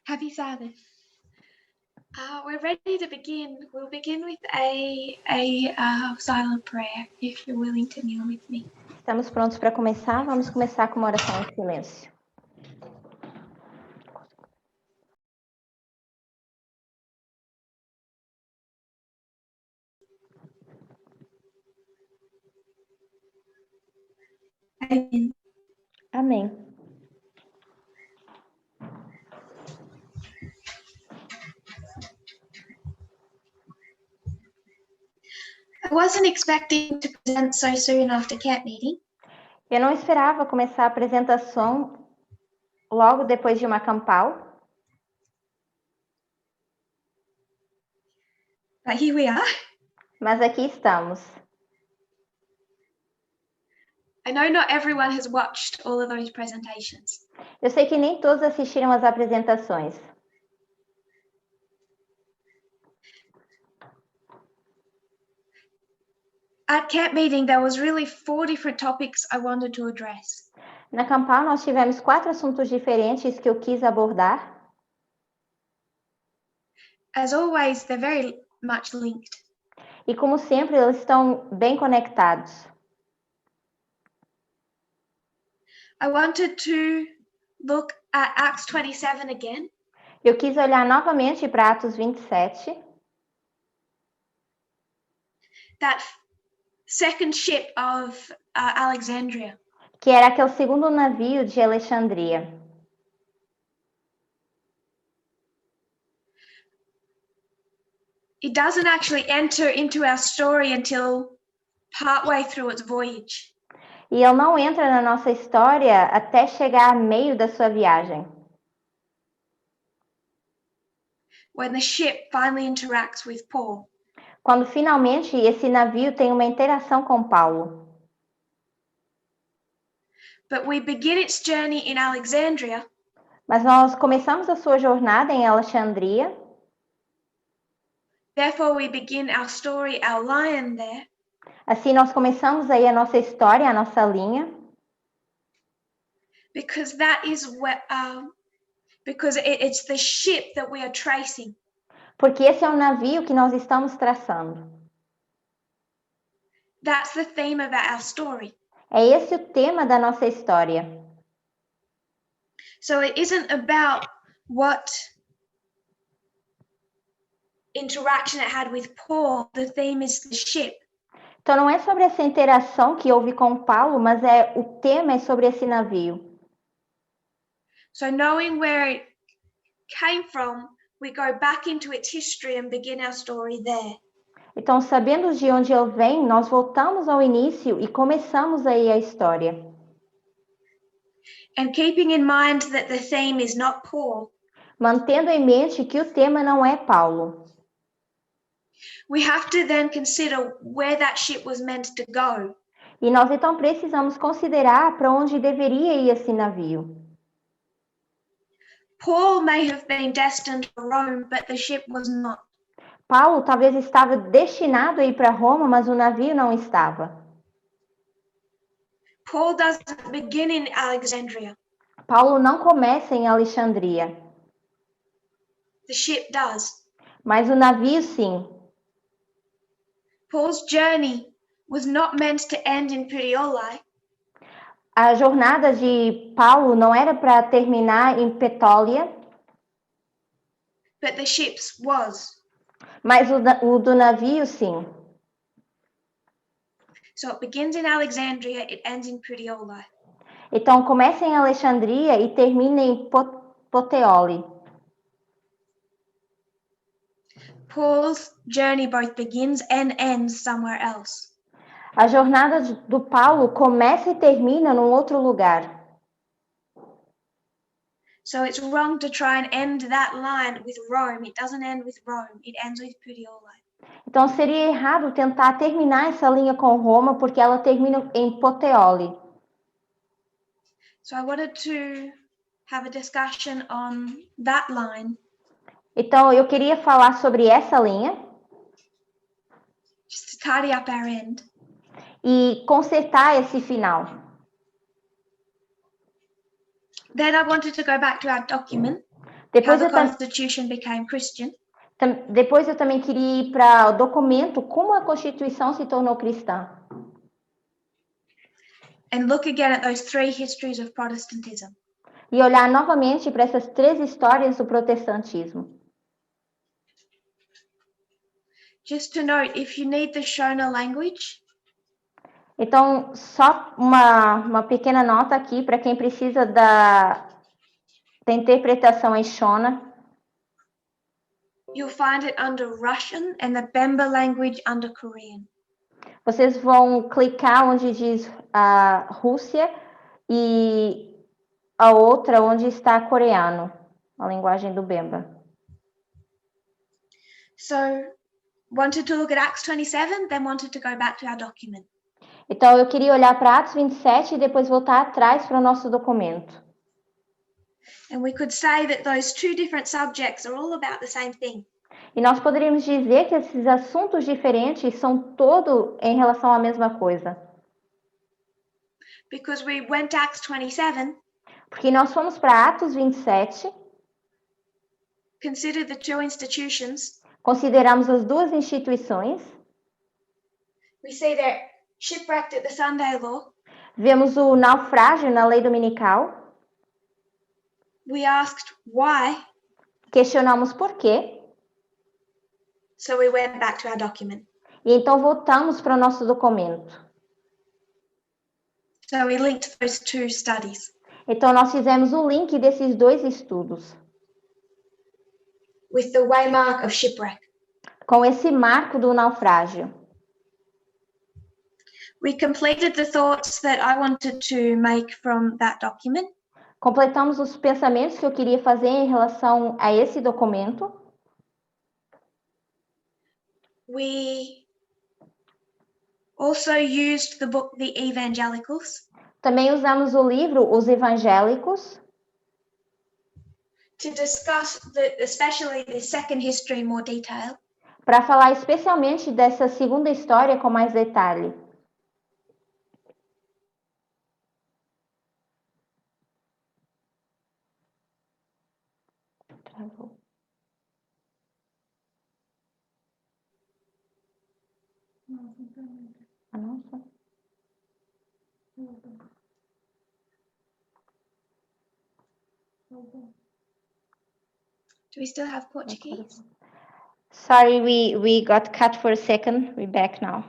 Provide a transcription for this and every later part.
Happy Sabbath. We're ready to begin. We'll begin with a silent prayer, if you're willing to kneel with me. Estamos prontos para começar? Vamos começar com uma oração em silêncio. Amen. Amém. I wasn't expecting to present so soon after camp meeting. Eu não esperava começar a apresentação logo depois de uma campal, But here we are. mas aqui estamos. I know not everyone has watched all of those presentations. Eu sei que nem todos assistiram às apresentações. At camp meeting, there was really 4 different topics I wanted to address. Na campal, nós tivemos 4 assuntos diferentes que eu quis abordar. As always, they're very much linked. E como sempre, eles estão bem conectados. I wanted to look at Acts 27 again. Eu quis olhar novamente para Atos 27. That second ship of Alexandria. Que era aquele segundo navio de Alexandria. It doesn't actually enter into our story until partway through its voyage. E ele não entra na nossa história até chegar ao meio da sua viagem. When the ship finally interacts with Paul. Quando finalmente esse navio tem uma interação com Paulo. But we begin its journey in Alexandria. Mas nós começamos a sua jornada em Alexandria. Therefore we begin our story, our line there. Assim nós começamos aí a nossa história, a nossa linha. Because that is what, because it's the ship that we are tracing. Porque esse é o navio que nós estamos traçando. That's the theme of our story. É esse o tema da nossa história. So it isn't about what interaction it had with Paul. The theme is the ship. Então não é sobre essa interação que houve com Paulo, mas o tema é sobre esse navio. So knowing where it came from, we go back into its history and begin our story there. Então, sabendo de onde ele vem, nós voltamos ao início e começamos aí a história. And keeping in mind that the theme is not Paul. Mantendo em mente que o tema não é Paulo. We have to then consider where that ship was meant to go. E nós então precisamos considerar para onde deveria ir esse navio. Paul may have been destined for Rome, but the ship was not. Paulo talvez estava destinado a ir para Roma, mas o navio não estava. Paul doesn't begin in Alexandria. Paulo não começa em Alexandria. The ship does. Mas o navio sim. Paul's journey was not meant to end in Puteoli. A jornada de Paulo não era para terminar em Petólia. But the ship's was. Mas o do navio sim. So it begins in Alexandria, it ends in Puteoli. Então começa em Alexandria e termina em Puteoli. Paul's journey both begins and ends somewhere else. A jornada do Paulo começa e termina num outro lugar. So it's wrong to try and end that line with Rome. It doesn't end with Rome, it ends with Puteoli. Então seria errado tentar terminar essa linha com Roma porque ela termina em Puteoli. So I wanted to have a discussion on that line. Então eu queria falar sobre essa linha. Just to tidy up our end. E consertar esse final. Then I wanted to go back to our document. how Depois the eu, tam- Constitution became Christian, depois eu também queria ir para o documento como a Constituição se tornou cristã. and look again at those three histories of Protestantism. E olhar novamente para essas 3 histórias do protestantismo. Just to note, if you need the Shona language, Então, só uma pequena nota aqui para quem precisa da interpretação em Shona. you'll find it under Russian and the Bemba language under Korean. Vocês vão clicar onde diz a Rússia e a outra onde está coreano, a linguagem do Bemba. So, wanted to look at Acts 27, then wanted to go back to our document. Então, eu queria olhar para Atos 27 e depois voltar atrás para o nosso documento. And we could say that those two different subjects are all about the same thing. E nós poderíamos dizer que esses assuntos diferentes são todos em relação à mesma coisa. Because we went to Acts 27, Porque nós fomos para Atos 27, considered the two institutions, consideramos as 2 instituições, we see they're shipwrecked at the Sunday law. vemos o naufrágio na lei dominical, We asked why, questionamos por quê, so we went back to our document. e então voltamos para o nosso documento. So we linked those two studies Então, nós fizemos o link desses 2 estudos, with the waymark of shipwreck. com esse marco do naufrágio. We completed the thoughts that I wanted to make from that document. Completamos os pensamentos que eu queria fazer em relação a esse documento. We also used the book The Evangelicals Também usamos o livro Os Evangélicos to discuss especially the second history in more detail. para falar especialmente dessa segunda história com mais detalhe. Nossa. Do we still have Portuguese? Sorry, we got cut for a second. We're back now.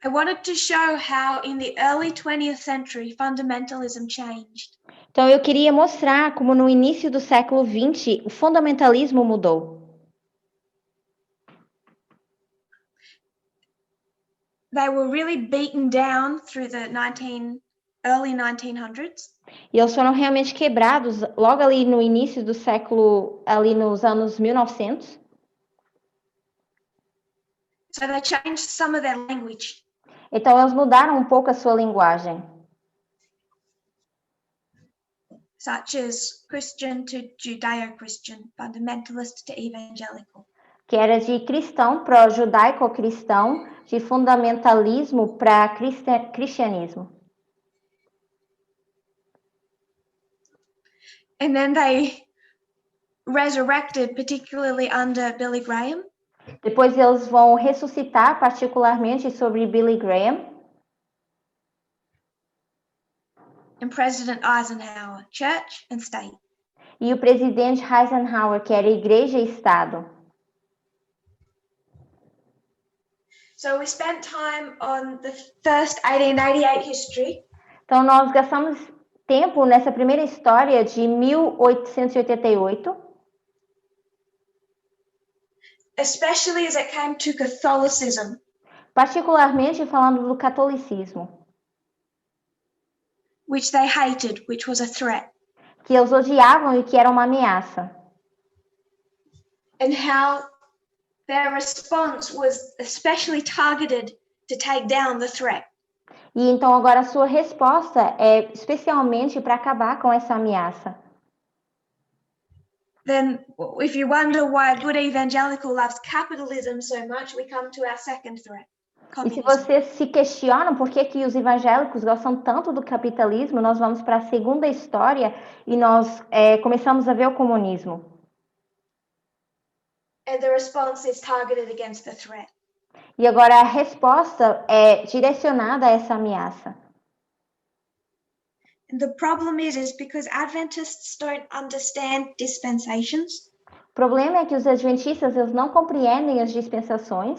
I wanted to show how in the early 20th century fundamentalism changed. Então, eu queria mostrar como no início do século XX o fundamentalismo mudou. They were really beaten down through the early 1900s. E eles foram realmente quebrados logo ali no início do século, ali nos anos 1900. So they changed some of their language. Então, eles mudaram um pouco a sua linguagem. Such as Christian to Judeo-Christian, fundamentalist to evangelical. Que era de cristão para judaico-cristão, de fundamentalismo para cristianismo. And then they resurrected, particularly under Billy Graham. Depois eles vão ressuscitar, particularmente sobre Billy Graham. And President Eisenhower, church and state. E o presidente Eisenhower, que era igreja e Estado. So we spent time on the first 1888 history. Então, nós gastamos tempo nessa primeira história de 1888. Especially as it came to Catholicism. Particularmente falando do catolicismo. Which they hated, which was a threat. Que eles odiavam e que era uma ameaça. And how their response was especially targeted to take down the threat. E então agora a sua resposta é especialmente para acabar com essa ameaça. Then if you wonder why a good evangelical loves capitalism so much, we come to our second threat. E se communism. vocês se questionam por que os evangélicos gostam tanto do capitalismo, nós vamos para a segunda história e nós começamos a ver o comunismo. And the response is targeted against the threat. E agora a resposta é direcionada a essa ameaça. And the problem is because Adventists don't understand dispensations. O problema é que os adventistas eles não compreendem as dispensações.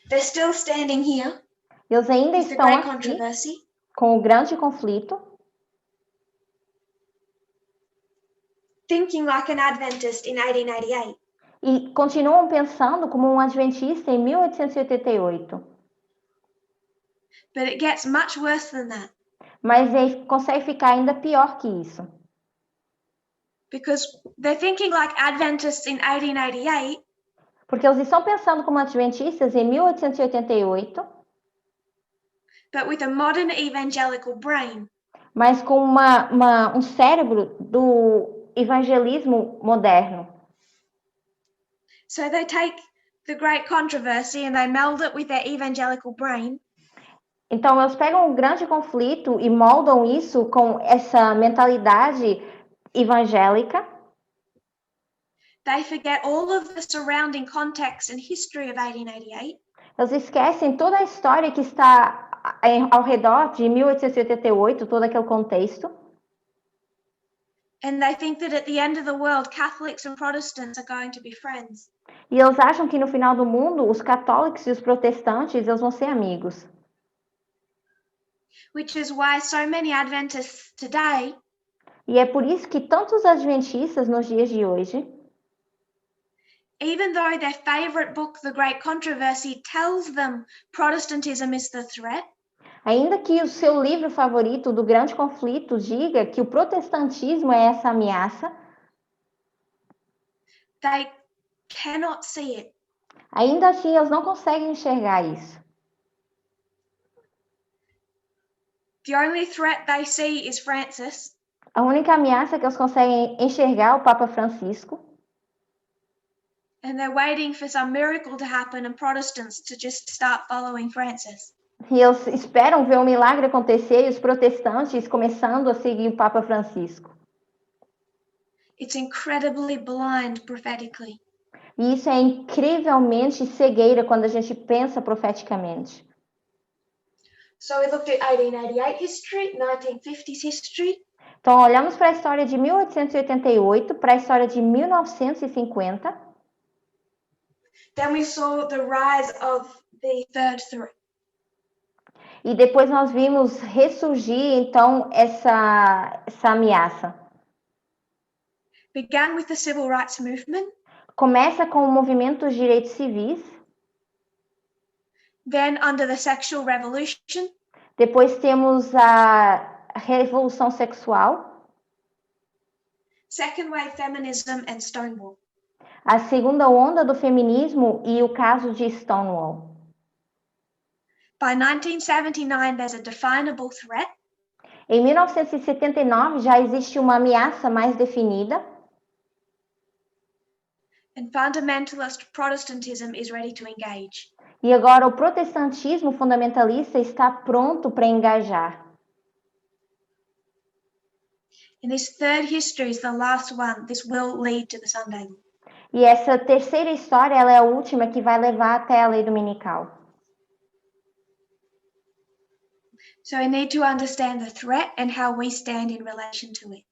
They're still standing here Eles ainda with the estão great aqui controversy, com o grande conflito, thinking like an Adventist in 1888. e continuam pensando como um adventista em 1888. But it gets much worse than that, Mas ele consegue ficar ainda pior que isso. because they're thinking like Adventists in 1888, Porque eles estão pensando como adventistas em 1888, but with a modern evangelical brain. mas com um cérebro do evangelismo moderno. So they take the great controversy and they meld it with their evangelical brain. Então, eles pegam o grande conflito e moldam isso com essa mentalidade evangélica. They forget all of the surrounding context and history of 1888. Eles esquecem toda a história que está ao redor de 1888, todo aquele contexto. And they think that at the end of the world, Catholics and Protestants are going to be friends. E eles acham que no final do mundo, os católicos e os protestantes eles vão ser amigos. Which is why so many Adventists today E é por isso que tantos adventistas nos dias de hoje, even though their favorite book, The Great Controversy, tells them Protestantism is the threat, ainda que o seu livro favorito do grande conflito diga que o protestantismo é essa ameaça, they cannot see it. ainda assim eles não conseguem enxergar isso. The only threat they see is Francis, A única ameaça que eles conseguem enxergar é o Papa Francisco. and they're waiting for some miracle to happen and Protestants to just start following Francis. E eles esperam ver um milagre acontecer e os protestantes começando a seguir o Papa Francisco. It's incredibly blind prophetically. E isso é incrivelmente cegueira quando a gente pensa profeticamente. So we looked at 1888 history, 1950s history, Então, olhamos para a história de 1888, para a história de 1950, then we saw the rise of the third threat. e depois nós vimos ressurgir, então, essa ameaça. Began with the civil rights movement, Começa com o movimento dos direitos civis, then under the sexual revolution, depois temos a revolução sexual, second wave feminism, and Stonewall. a segunda onda do feminismo e o caso de Stonewall. By 1979, there's a definable threat, Em 1979 já existe uma ameaça mais definida, and fundamentalist Protestantism is ready to engage. e agora o protestantismo fundamentalista está pronto para engajar. And this third history is the last one. This will lead to the Sunday law. E essa terceira história ela é a última que vai levar até a lei dominical. So we need to understand the threat and how we stand in relation to it.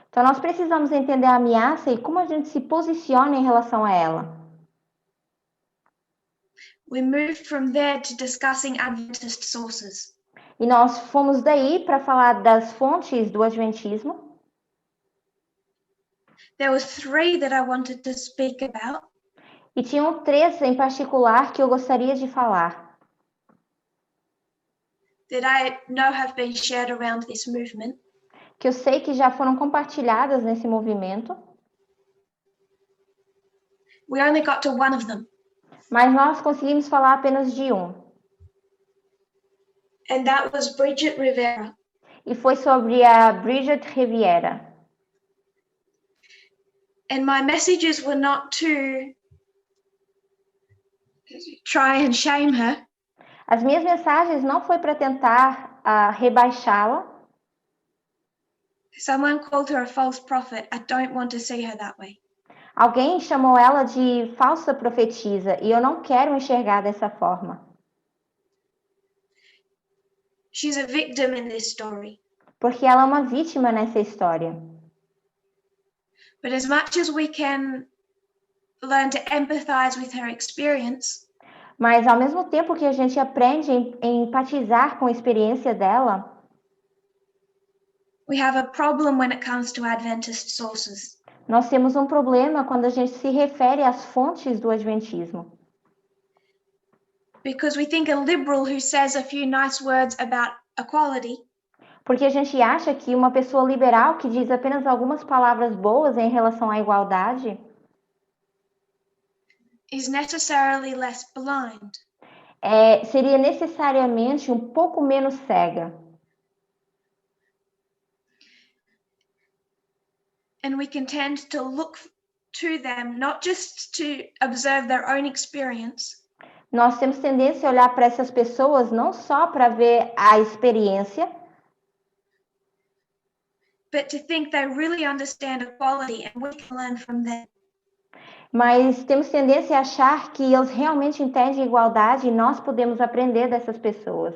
Então nós precisamos entender a ameaça e como a gente se posiciona em relação a ela. We moved from there to discussing Adventist sources. E nós fomos daí para falar das fontes do adventismo. There was three that I wanted to speak about. E tinham três em particular que eu gostaria de falar. That I know have been shared around this movement. Que eu sei que já foram compartilhadas nesse movimento. We only got to one of them. Mas nós conseguimos falar apenas de um. And that was Bridget Rivera. E foi sobre a Bridget Riviera. And my messages were not to try and shame her. As minhas mensagens não foi para tentar rebaixá-la. Someone called her a false prophet. I don't want to see her that way. Alguém chamou ela de falsa profetisa e eu não quero enxergar dessa forma. She's a victim in this story. Porque ela é uma vítima nessa história. But as much as we can learn to empathize with her experience, mas ao mesmo tempo que a gente aprende a empatizar com a experiência dela, we have a problem when it comes to Adventist sources. Nós temos um problema quando a gente se refere às fontes do Adventismo. Because we think a liberal who says a few nice words about equality Porque a gente acha que uma pessoa liberal que diz apenas algumas palavras boas em relação à igualdade is necessarily less blind. Seria necessariamente um pouco menos cega. And we can tend to look to them not just to observe their own experience, Nós temos tendência a olhar para essas pessoas não só para ver a experiência, but to think they really understand equality and we can learn from them. mas temos tendência a achar que eles realmente entendem igualdade e nós podemos aprender dessas pessoas.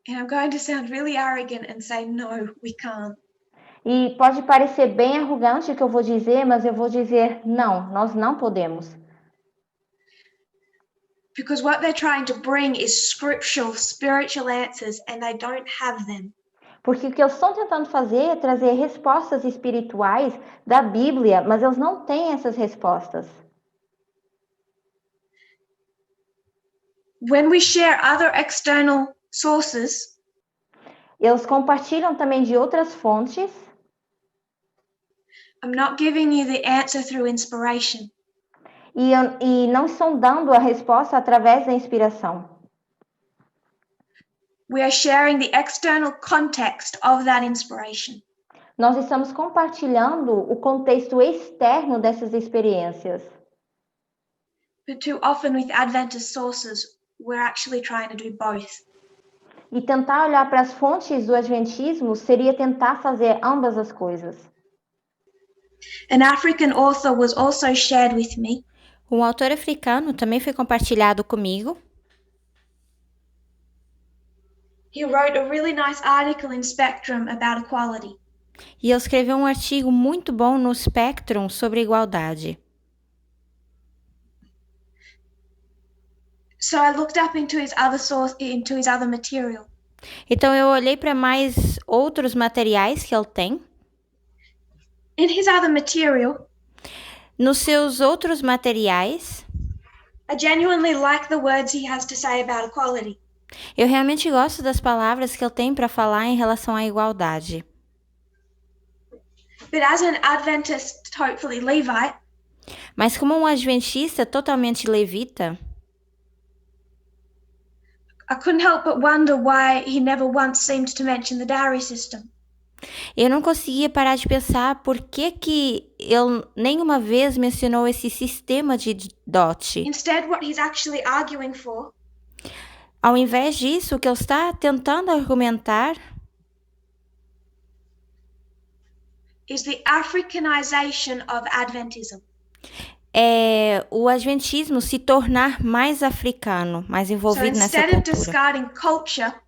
And I'm going to sound really arrogant and say, no, we can't. E pode parecer bem arrogante o que eu vou dizer, mas eu vou dizer, não, nós não podemos. Because what they're trying to bring is scriptural, spiritual answers, and they don't have them. Porque o que eles estão tentando fazer é trazer respostas espirituais da Bíblia, mas eles não têm essas respostas. When we share other external sources, eles compartilham também de outras fontes. I'm not giving you the answer through inspiration. E não estão dando a resposta através da inspiração. We are sharing the external context of that inspiration. Nós estamos compartilhando o contexto externo dessas experiências. But too often with Adventist sources, we're actually trying to do both. E tentar olhar para as fontes do Adventismo seria tentar fazer ambas as coisas. An African author was also shared with me. Um autor africano também foi compartilhado comigo. He wrote a really nice article in Spectrum about equality. E ele escreveu um artigo muito bom no Spectrum sobre igualdade. So I looked up into his other material. Então eu olhei para mais outros materiais que ele tem. In his other material, nos seus outros materiais, I genuinely like the words he has to say about equality. Eu realmente gosto das palavras que ele tem para falar em relação à igualdade. But as an Adventist, hopefully Levite, mas como um adventista totalmente levita, I couldn't help but wonder why he never once seemed to mention the dowry system. Eu não conseguia parar de pensar por que ele nenhuma vez mencionou esse sistema de dote. Instead, what he's actually arguing for, ao invés disso, o que ele está tentando argumentar is the Africanization of Adventism. É o adventismo se tornar mais africano, mais envolvido nessa cultura.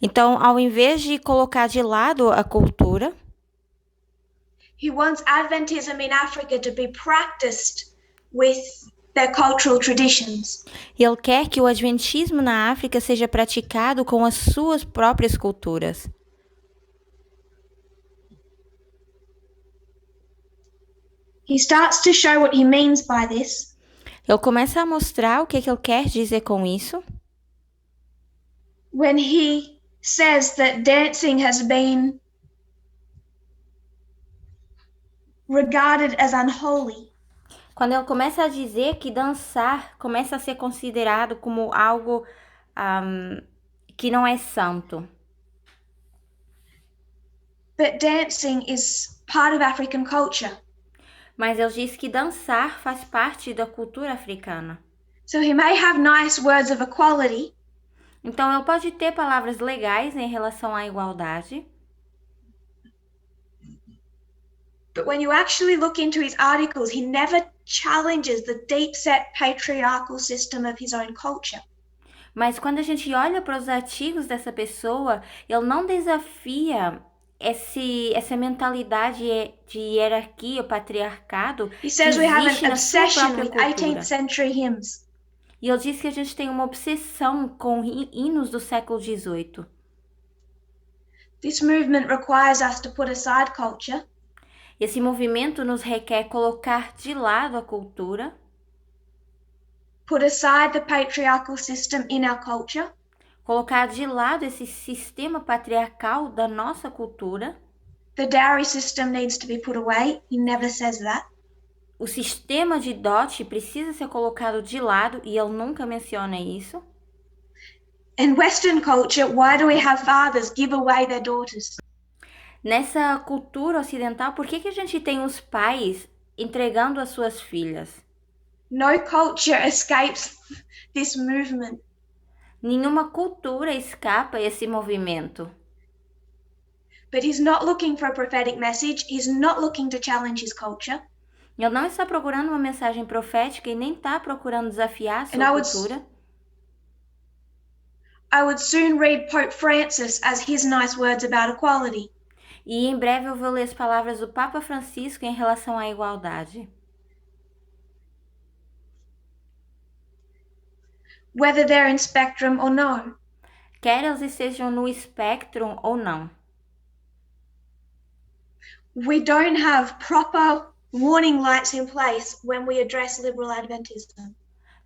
Então, ao invés de colocar de lado a cultura, he wants Adventism in Africa to be practiced with their cultural traditions. Ele quer que o adventismo na África seja praticado com as suas próprias culturas. He starts to show what he means by this. Ele começa a mostrar o que ele quer dizer com isso. When he says that dancing has been regarded as unholy. Quando ele começa a dizer que dançar começa a ser considerado como algo que não é santo. But dancing is part of African culture. Mas ele disse que dançar faz parte da cultura africana. So he may have nice words of equality. Então ele pode ter palavras legais em relação à igualdade. But when you actually look into his articles, he never challenges the deep-set patriarchal system of his own culture. Mas quando a gente olha para os artigos dessa pessoa, ele não desafia essa mentalidade de hierarquia, patriarcado. He says we have existe an na sua obsession própria with cultura. 18th century hymns. E ele diz que a gente tem uma obsessão com hinos do século XVIII. This movement requires us to put aside culture. Esse movimento nos requer colocar de lado a cultura, put aside the patriarchal system in our culture. Colocar de lado esse sistema patriarcal da nossa cultura. The dowry system needs to be put away. He never says that. O sistema de dote precisa ser colocado de lado e ele nunca menciona isso. In Western culture, why do we have fathers give away their daughters? Nessa cultura ocidental, por que a gente tem os pais entregando as suas filhas? No culture escapes this movement. Nenhuma cultura escapa esse movimento. But he's not looking for a prophetic message. He's not looking to challenge his culture. Ele não está procurando uma mensagem profética e nem está procurando desafiar a sua cultura. I would soon read Pope Francis as his nice words about equality. E em breve eu vou ler as palavras do Papa Francisco em relação à igualdade. Whether they're in spectrum or no. Quer eles estejam no espectro ou não. We don't have proper warning lights in place when we address liberal Adventism.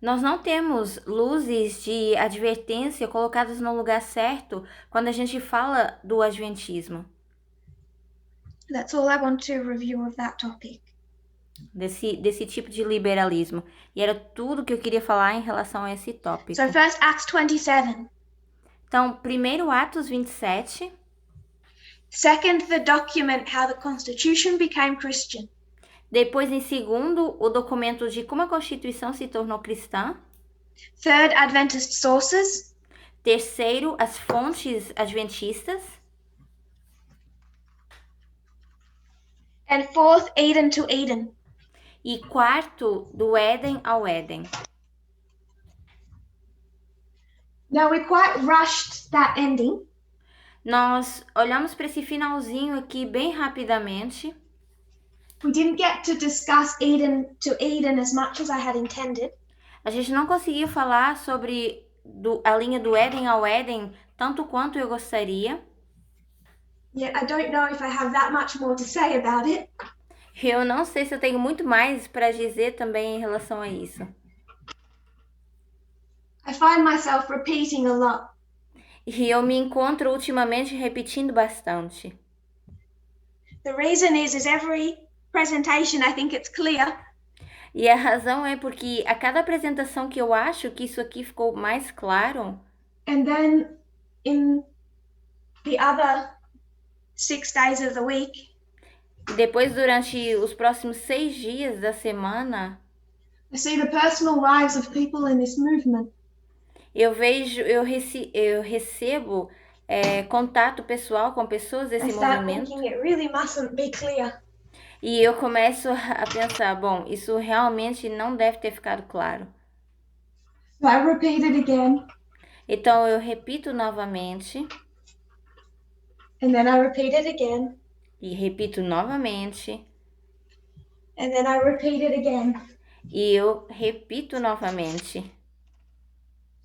Nós não temos luzes de advertência colocadas no lugar certo quando a gente fala do adventismo. That's all I want to review of that topic. Desse tipo de liberalismo. E era tudo que eu queria falar em relação a esse tópico. So first Acts 27. Então, primeiro Atos 27. Second, the document how the Constitution became Christian. Depois, em segundo, o documento de como a Constituição se tornou cristã. Third, Adventist sources. Terceiro, as fontes adventistas. And fourth, Eden to Eden. E quarto, do Éden ao Éden. Now we quite rushed that ending. Nós olhamos para esse finalzinho aqui bem rapidamente. We didn't get to discuss Eden to Eden as much as I had intended. A gente não conseguiu falar sobre a linha do Éden ao Éden tanto quanto eu gostaria. Yeah, I don't know if I have that much more to say about it. Eu não sei se eu tenho muito mais para dizer também em relação a isso. I find myself repeating a lot. E eu me encontro ultimamente repetindo bastante. The reason is every presentation I think it's clear. E a razão é porque a cada apresentação que eu acho que isso aqui ficou mais claro. And then in the other 6 days of the week. E depois durante os próximos 6 dias da semana. I see the personal lives of people in this movement. Eu recebo contato pessoal com pessoas desse movimento. It really mustn't be clear. E eu começo a pensar, bom, isso realmente não deve ter ficado claro. So I repeat it again. Então eu repito novamente. And then I repeat it again. E repito novamente. And then I repeat it again. E eu repito novamente.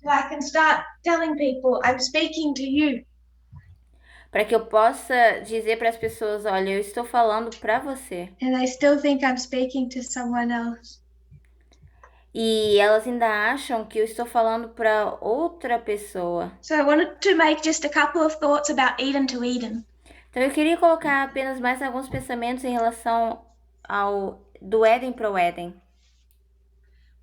So I can start telling people I'm speaking to you. Para que eu possa dizer para as pessoas, olha, eu estou falando para você. And I still think I'm speaking to someone else. E elas ainda acham que eu estou falando para outra pessoa. So I wanted to make just a couple of thoughts about Eden to Eden. Então eu queria colocar apenas mais alguns pensamentos em relação ao do Éden para o Éden.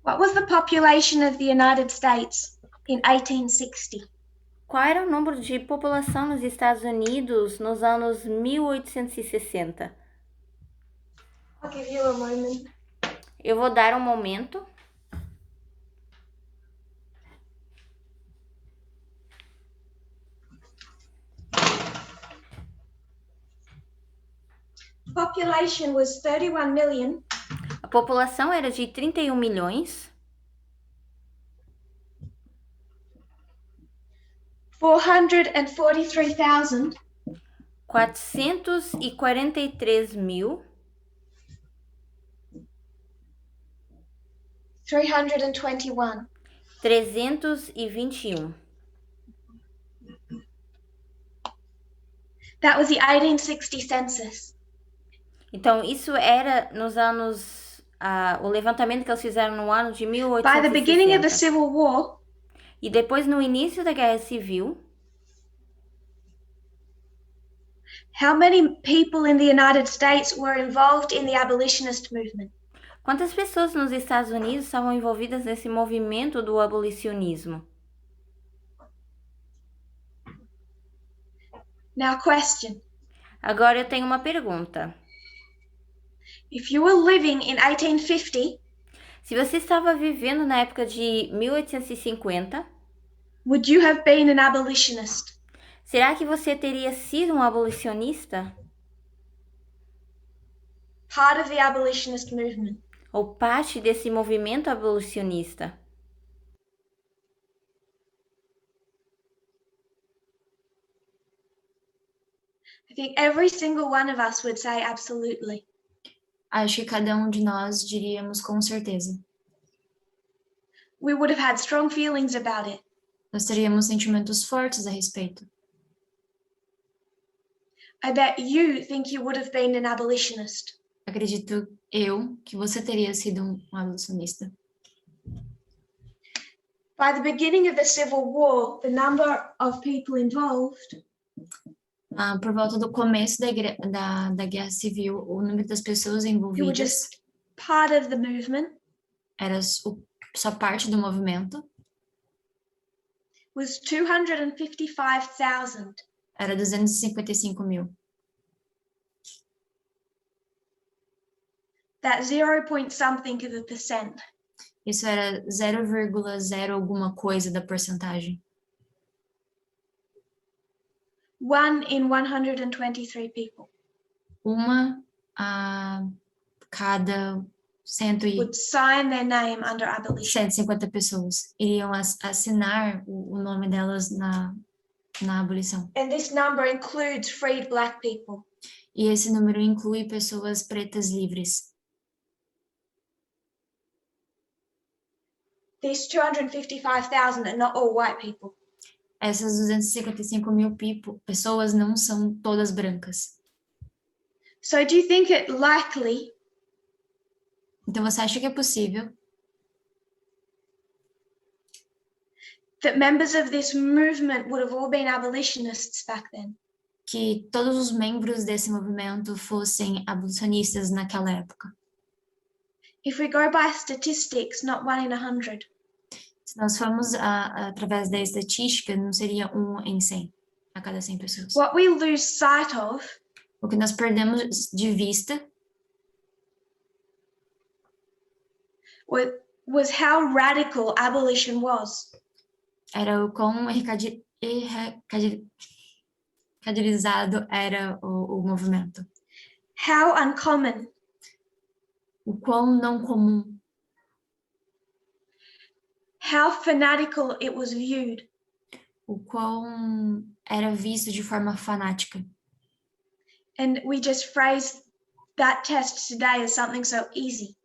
What was the population of the United States in 1860? Qual era o número de população nos Estados Unidos nos anos 1860? I'll give you a moment. Eu vou dar um momento. Population was 31 million. A população era de 31 milhões. 443,000. 443.000. 321. 321. That was the 1860 census. Então, isso era nos anos... o levantamento que eles fizeram no ano de By the beginning of the 1860. Civil War, E depois, no início da Guerra Civil, how many people in the United States were involved in the abolitionist movement? quantas pessoas nos Estados Unidos estavam envolvidas nesse movimento do abolicionismo? Now, question. Agora eu tenho uma pergunta. If you were living in 1850, Se você estava vivendo na época de 1850, would you have been an abolitionist? será que você teria sido um abolicionista? Part of the abolitionist movement? Ou parte desse movimento abolicionista? I think every single one of us would say absolutely. Acho que cada um de nós diríamos com certeza. We would have had strong feelings about it. Nós teríamos sentimentos fortes a respeito. I bet you think you would have been an abolitionist. Acredito eu que você teria sido um abolicionista. By the beginning of the Civil War, the number of people involved Por volta do começo da Guerra Civil, o número das pessoas who were envolvidas just part of the movement era só parte do movimento, was 255,000. era 255.000. That 0 point something of a percent. Isso era 0,0 alguma coisa da porcentagem. 1 in 123 people Uma a cada would sign their name under abolition. 150 pessoas iriam assinar o nome delas na abolição. And this number includes freed black people. E esse número inclui pessoas pretas livres. These 255,000 are not all white people. Essas 255.000 pessoas não são todas brancas. So do you think it likely Então você acha que é possível that members of this movement would have all been abolitionists back then? que todos os membros desse movimento fossem abolicionistas naquela época? If we go by statistics, not 1 in 100. Se nós formos através da estatística, não seria 1 em 100, a cada 100 pessoas. What we lose sight of O que nós perdemos de vista was how radical abolition was. era o quão radicalizado era o movimento. How uncommon. O quão não comum. How fanatical it was viewed. O quão era visto de forma fanática. And we just phrase that test today as something so easy.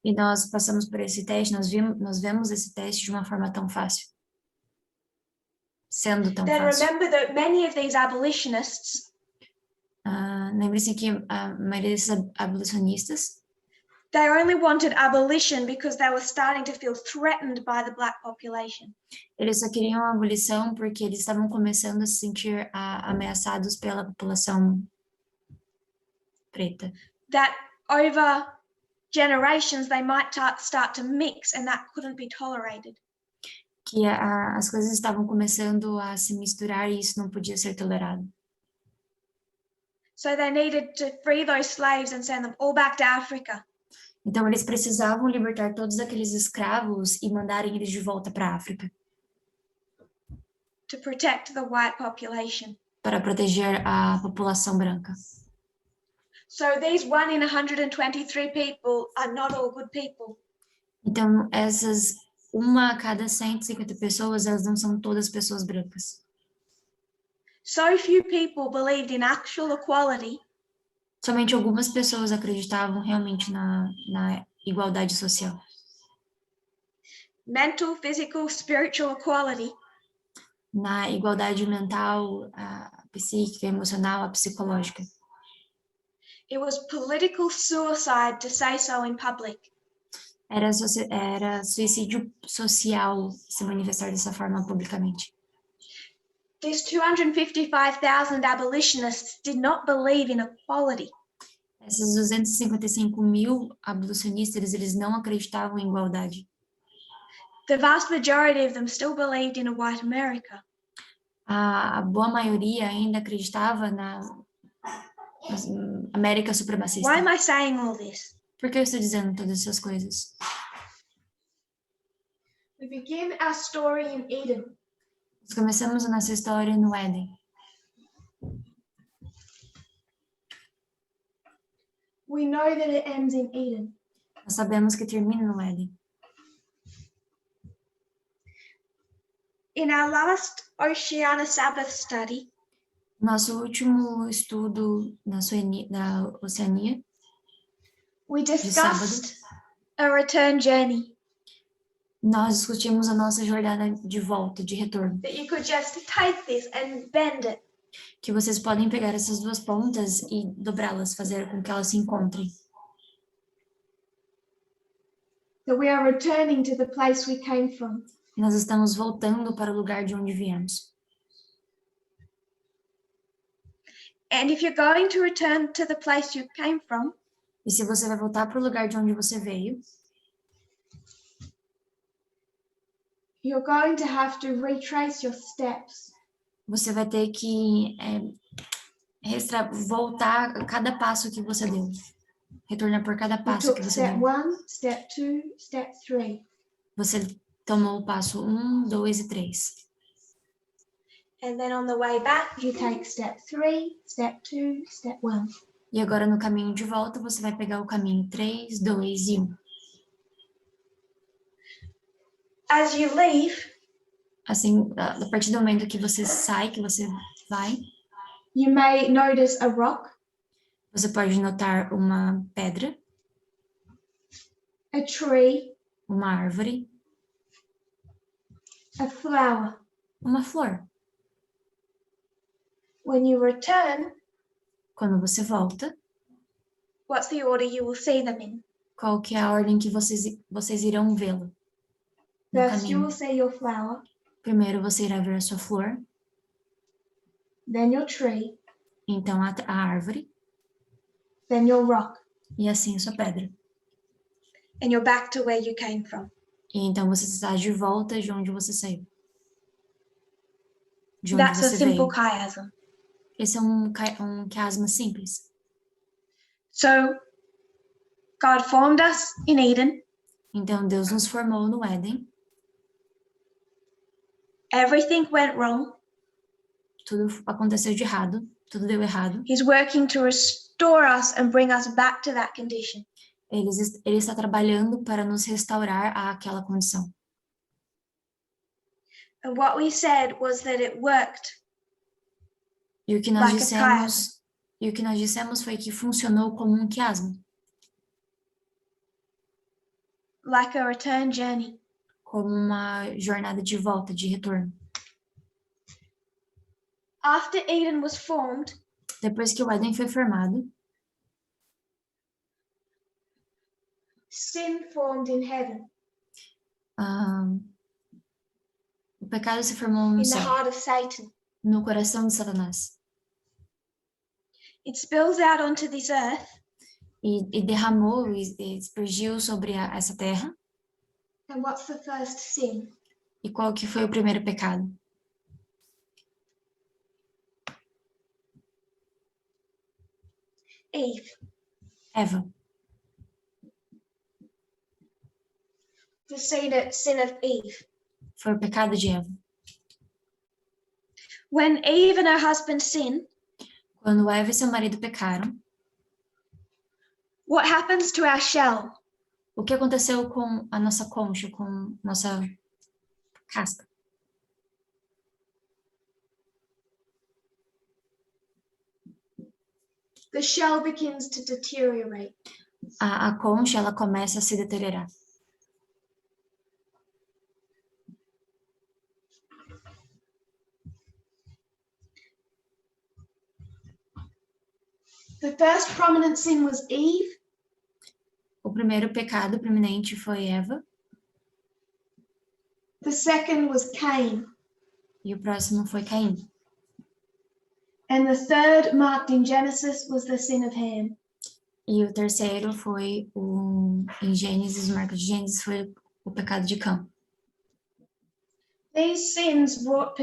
E nós passamos por esse teste, nós vemos esse teste de uma forma tão fácil. Sendo tão Then fácil. remember that many of these abolitionists, Lembre-se que a maioria desses abolicionistas, they only wanted abolition because they were starting to feel threatened by the black population. eles só queriam a abolição porque eles estavam começando a se sentir ameaçados pela população preta. That over generations they might start to mix and that couldn't be tolerated. Que as coisas estavam começando a se misturar e isso não podia ser tolerado. So they needed to free those slaves and send them all back to Africa. Então, eles precisavam libertar todos aqueles escravos e mandarem eles de volta para a África. To protect the white population. Para proteger a população branca. So these 1 in 123 people are not all good people. Então, essas 1 a cada 150 pessoas, elas não são todas pessoas brancas. So few people believed in actual equality. Somente algumas pessoas acreditavam realmente na igualdade social. Mental, physical, spiritual equality. Na igualdade mental, a psíquica, a emocional, a psicológica. It was political suicide to say so in public. Era suicídio social se manifestar dessa forma publicamente. These 255,000 abolitionists did not believe in equality. Esses 255.000 abolicionistas, eles não acreditavam em igualdade. The vast majority of them still believed in a white America. A boa maioria ainda acreditava na América supremacista. Why am I saying all this? Por que eu estou dizendo todas essas coisas? We begin our story in Eden. Nós começamos a nossa história no Éden. We know that it ends in Eden. Nós sabemos que termina no Éden. In our last Oceania Sabbath study, Nosso último estudo na Oceania, we de sábado, discussed a return journey. nós discutimos a nossa jornada de volta, de retorno. That you could just take this and bend it. Que vocês podem pegar essas duas pontas e dobrá-las, fazer com que elas se encontrem. That we are returning to the place we came from. E nós estamos voltando para o lugar de onde viemos. And if you're going to return to the place you came from, E se você vai voltar para o lugar de onde você veio, you're going to have to retrace your steps. você vai ter que voltar a cada passo que você deu. Retornar por cada You passo que took você step deu. 1, step 2, step 3. Você tomou o passo 1, 2 e 3. And then on the way back, you take step 3, step 2, step 1. E agora no caminho de volta, você vai pegar o caminho 3, 2 e 1. As you leave, Assim, a partir do momento que você sai, que você vai, you may notice a rock, você pode notar uma pedra, a tree, uma árvore, a flower. uma flor. When you return, Quando você volta, what's the order you will see them in? qual que é a ordem que vocês irão vê-lo? No First, you caminho. will see your flower, Primeiro você irá ver a sua flor, then your tree, então a árvore, then your rock, e assim a sua pedra. and you're back to where you came from. E então você está de volta de onde você saiu. De onde That's a você simple veio. chiasm. Esse é um quiasma simples. So, God formed us in Eden. Então Deus nos formou no Éden, Everything went wrong. tudo aconteceu de errado, tudo deu errado. He's working to restore us and bring us back to that condition. Ele está trabalhando para nos restaurar àquela condição. And what we said was that it worked E o que nós like a chiasm. dissemos foi que funcionou como um quiasma, like a return journey. como uma jornada de volta, de retorno. After Eden was formed, Depois que o Éden foi formado, sin formed in heaven, o pecado se formou no in the céu, heart of Satan. no coração de Satanás, It spills out onto this earth, e derramou e aspergiu sobre essa terra. and what's the first sin? E qual que foi o primeiro pecado? Eve. Eva. The sin of Eve. Foi o pecado de Eva. When Eve and her husband sinned, Quando Eva e seu marido pecaram, what happens to our shell? o que aconteceu com a nossa concha, com nossa casca? The shell begins to deteriorate. A concha, ela começa a se deteriorar. The first prominent sin was Eve. O primeiro pecado preeminente foi Eva. The second was Cain. E o próximo foi Caim. And the third, marked in Genesis, was the sin of Ham. E o terceiro foi em Gênesis, marca de Gênesis, foi o pecado de Cã. These sins brought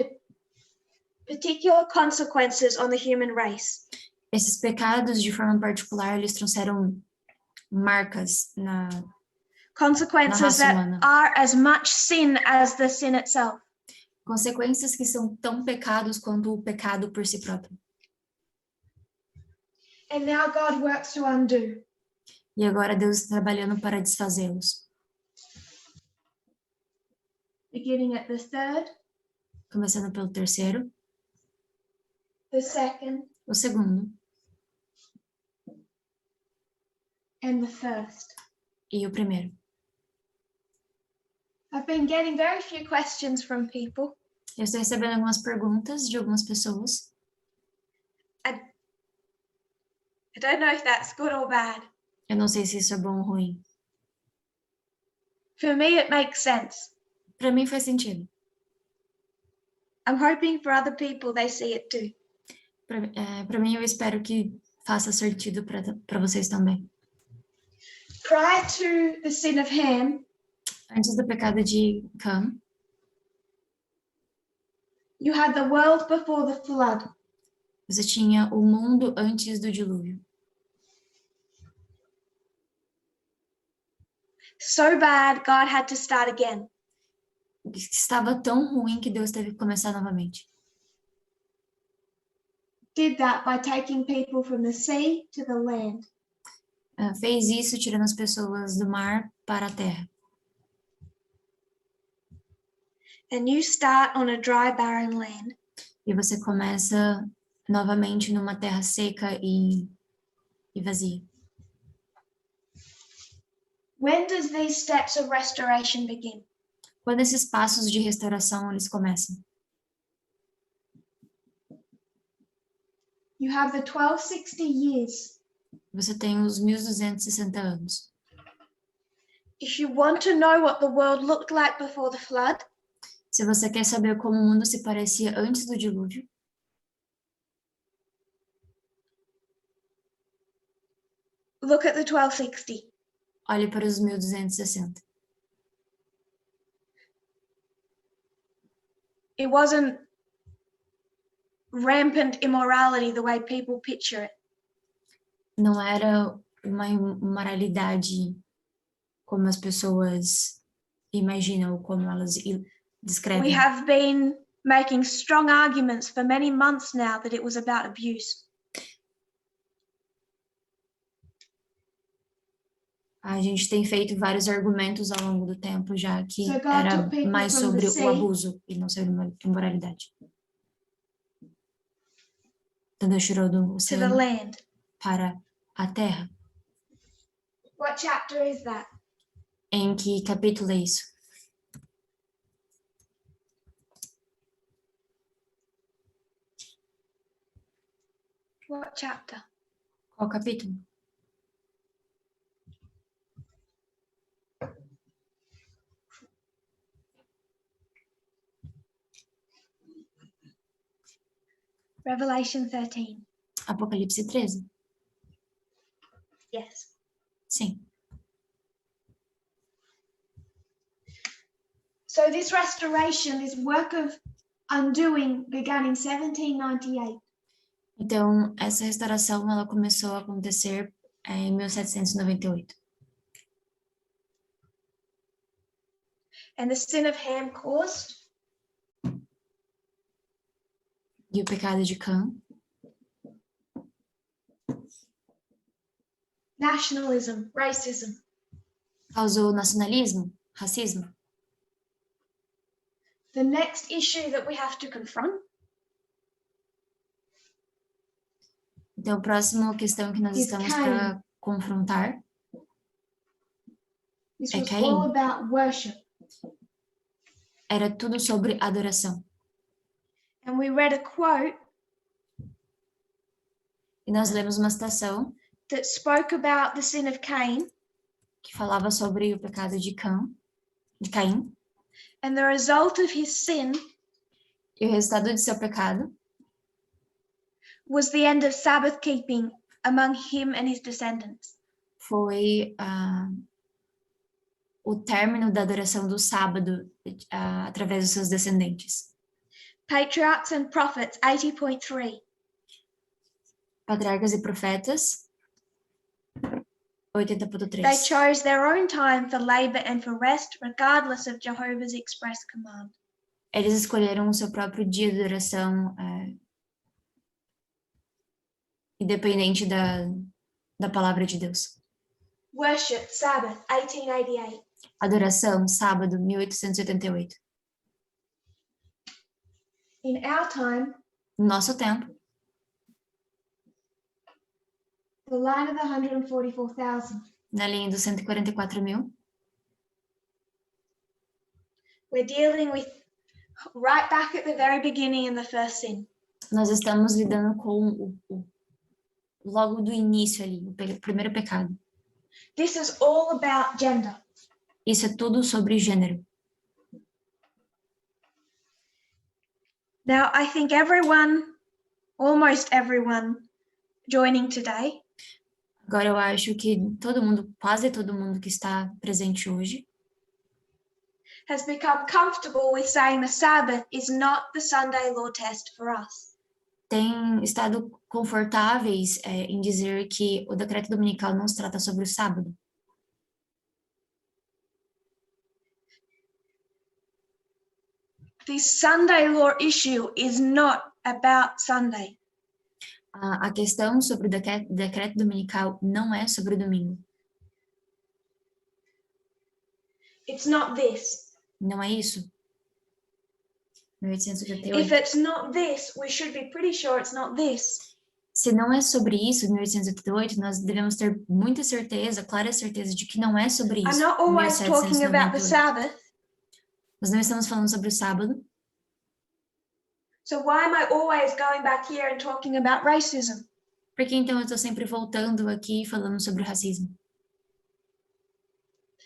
particular consequences on the human race. Esses pecados, de forma particular, eles trouxeram marcas na Consequences raça that humana. are as much sin as the sin itself. Consequências que são tão pecados quanto o pecado por si próprio. And now God works to undo. E agora Deus está trabalhando para desfazê-los. Beginning at the third, Começando pelo terceiro, the second, o segundo and the first. e o primeiro. I've been getting very few questions from people. Eu estou recebendo algumas perguntas de algumas pessoas. I don't know if that's good or bad. Eu não sei se isso é bom ou ruim. For me, it makes sense. Para mim faz sentido. I'm hoping for other people they see it too. Para mim, eu espero que faça sentido para vocês também. Prior to the sin of Ham, Antes do pecado de Cã, you had the world before the flood. você tinha o mundo antes do dilúvio. So bad, God had to start again. Estava tão ruim que Deus teve que começar novamente. Did that by taking people from the sea to the land. Fez isso tirando as pessoas do mar para a terra. And you start on a dry, barren land. E você começa novamente numa terra seca e vazia. When does these steps of restoration begin? Quando esses passos de restauração eles começam? You have the 1260 years. Você tem os 1260 anos. If you want to know what the world looked like before the flood, Se você quer saber como o mundo se parecia antes do dilúvio, look at the 1260. olhe para os 1260. It wasn't rampant immorality the way people picture it. Não era uma imoralidade como as pessoas imaginam ou como elas We descrevem. have been making strong arguments for many months now that it was about abuse. A gente tem feito vários argumentos ao longo do tempo já que So God era took people mais from the sobre o sea. abuso e não sobre a imoralidade. Então Deus tirou do To the oceano land. para a terra. What chapter is that? Em que capítulo é isso? What chapter? Qual capítulo? Revelation 13. Apocalipse 13. Yes. Sim. So this restoration, this work of undoing began in 1798. Então, essa restauração, ela começou a acontecer em 1798. And the sin of Ham caused E o pecado de Cã nationalism, racism. causou nacionalismo, racismo. The next issue that we have to confront Então, a próxima questão que nós is estamos Cain. para confrontar This é was Caim. all about worship. Era tudo sobre adoração. And we read a quote E nós lemos uma citação that spoke about the sin of Cain, que falava sobre o pecado de Caim, and the result of his sin e o resultado de seu pecado was the end of Sabbath keeping among him and his descendants. foi o término da adoração do sábado através dos seus descendentes. Patriarchs and Prophets 80.3. Patriarcas e Profetas, 80.3. They chose their own time for labor and for rest, regardless of Jehovah's express command. Eles escolheram o seu próprio dia de adoração, independente da palavra de Deus. Worship, Sabbath, 1888. Adoração, sábado, 1888. In our time, No nosso tempo, the line of the 144,000, na linha dos 144.000, we're dealing with right back at the very beginning in the first sin. nós estamos lidando com logo do início ali, o primeiro pecado. This is all about gender. Isso é tudo sobre gênero. Now, I think everyone, almost everyone joining today, Agora eu acho que todo mundo, quase todo mundo que está presente hoje, has become comfortable with saying the Sabbath is not the Sunday law test for us. tem estado confortáveis em dizer que o decreto dominical não se trata sobre o sábado. The Sunday law issue is not about Sunday. A questão sobre o decreto dominical não é sobre o domingo. It's not this. Não é isso. If 1888. it's not this, we should be pretty sure it's not this. Se não é sobre isso, 1888, nós devemos ter muita certeza, clara certeza de que não é sobre I'm isso. not always talking about the 1798. Sabbath. Nós não estamos falando sobre o sábado. So why am I always going back here and talking about racism? Por que então eu estou sempre voltando aqui e falando sobre o racismo?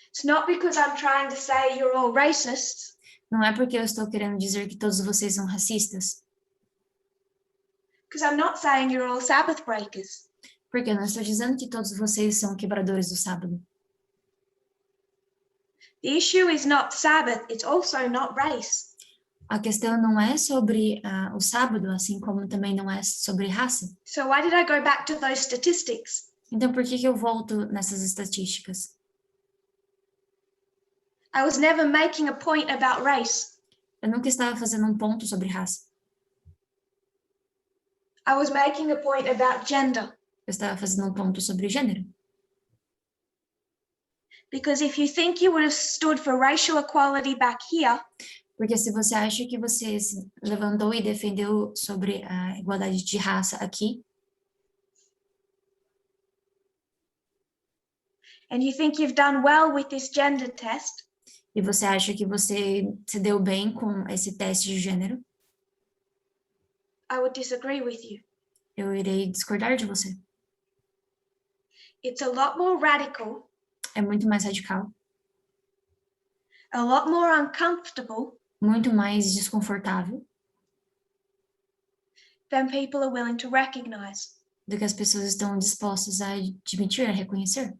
It's not because I'm trying to say you're all racists. Não é porque eu estou querendo dizer que todos vocês são racistas. Because I'm not saying you're all Sabbath breakers. Porque eu não estou dizendo que todos vocês são quebradores do sábado. The issue is not Sabbath, it's also not race. A questão não é sobre o sábado, assim como também não é sobre raça. So why did I go back to those statistics? Então, por que eu volto nessas estatísticas? I was never making a point about race. Eu nunca estava fazendo um ponto sobre raça. I was making a point about gender. Eu estava fazendo um ponto sobre gênero. Because if you think you would have stood for racial equality back here, Porque se você acha que você se levantou e defendeu sobre a igualdade de raça aqui, and you think you've done well with this gender test, e você acha que você se deu bem com esse teste de gênero, I would disagree with you. eu irei discordar de você. It's a lot more radical, É muito mais radical, a lot more uncomfortable muito mais desconfortável than people are willing to recognize. do que as pessoas estão dispostas a admitir, a reconhecer.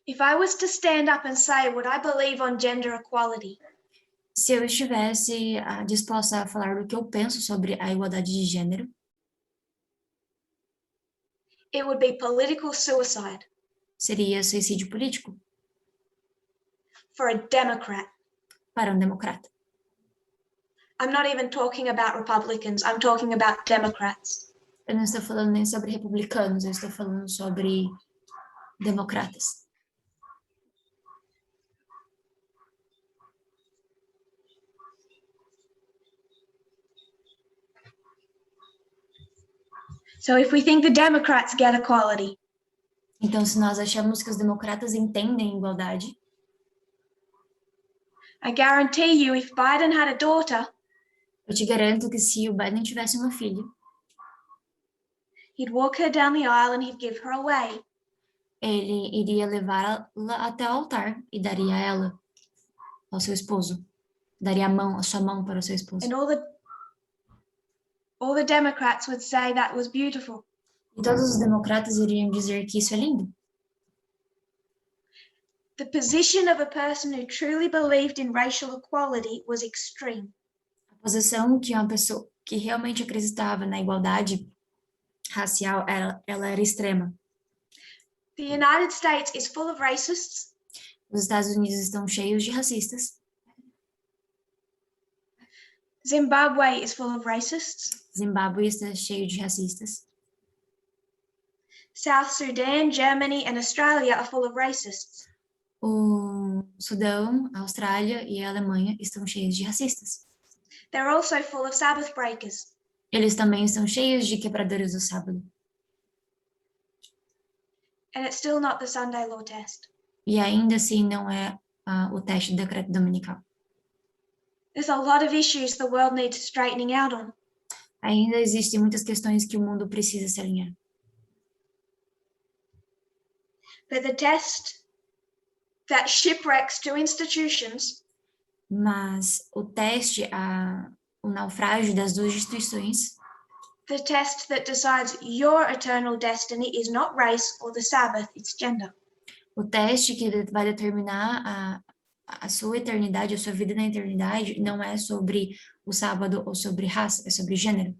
If I was to stand up and say what I believe on gender equality, Se eu estivesse disposta a falar do que eu penso sobre a igualdade de gênero, It would be political suicide. Seria suicídio político for a Democrat. para um democrata. I'm not even talking about Republicans, I'm talking about Democrats. Eu não estou falando nem sobre republicanos, eu estou falando sobre democratas. So if we think the Democrats get equality, Então, se nós achamos que os democratas entendem igualdade, I guarantee you if Biden had a daughter, eu te garanto que se o Biden tivesse uma filha, he'd walk her down the aisle and he'd give her away. ele iria levá-la até o altar e daria ela ao seu esposo. Daria a sua mão para o seu esposo. And all the Democrats would say that was beautiful. E todos os democratas iriam dizer que isso é lindo. The position of a person who truly believed in racial equality was extreme. A posição que uma pessoa que realmente acreditava na igualdade racial, ela era extrema. The United States is full of racists. Os Estados Unidos estão cheios de racistas. Zimbabwe is full of racists. Zimbábue está cheio de racistas. South Sudan, Germany, and Australia are full of racists. O Sudão, a Austrália e a Alemanha estão cheios de racistas. They're also full of Sabbath breakers. Eles também estão cheios de quebradores do sábado. And it's still not the Sunday law test. E ainda assim não é o teste do decreto dominical. There's a lot of issues the world needs straightening out on. Ainda existem muitas questões que o mundo precisa se alinhar. But the test that shipwrecks two institutions Mas o teste, o naufrágio das duas instituições, the test that decides your eternal destiny is not race or the Sabbath, it's gender. o teste que vai determinar a sua eternidade, a sua vida na eternidade, não é sobre o sábado ou sobre raça, é sobre gênero.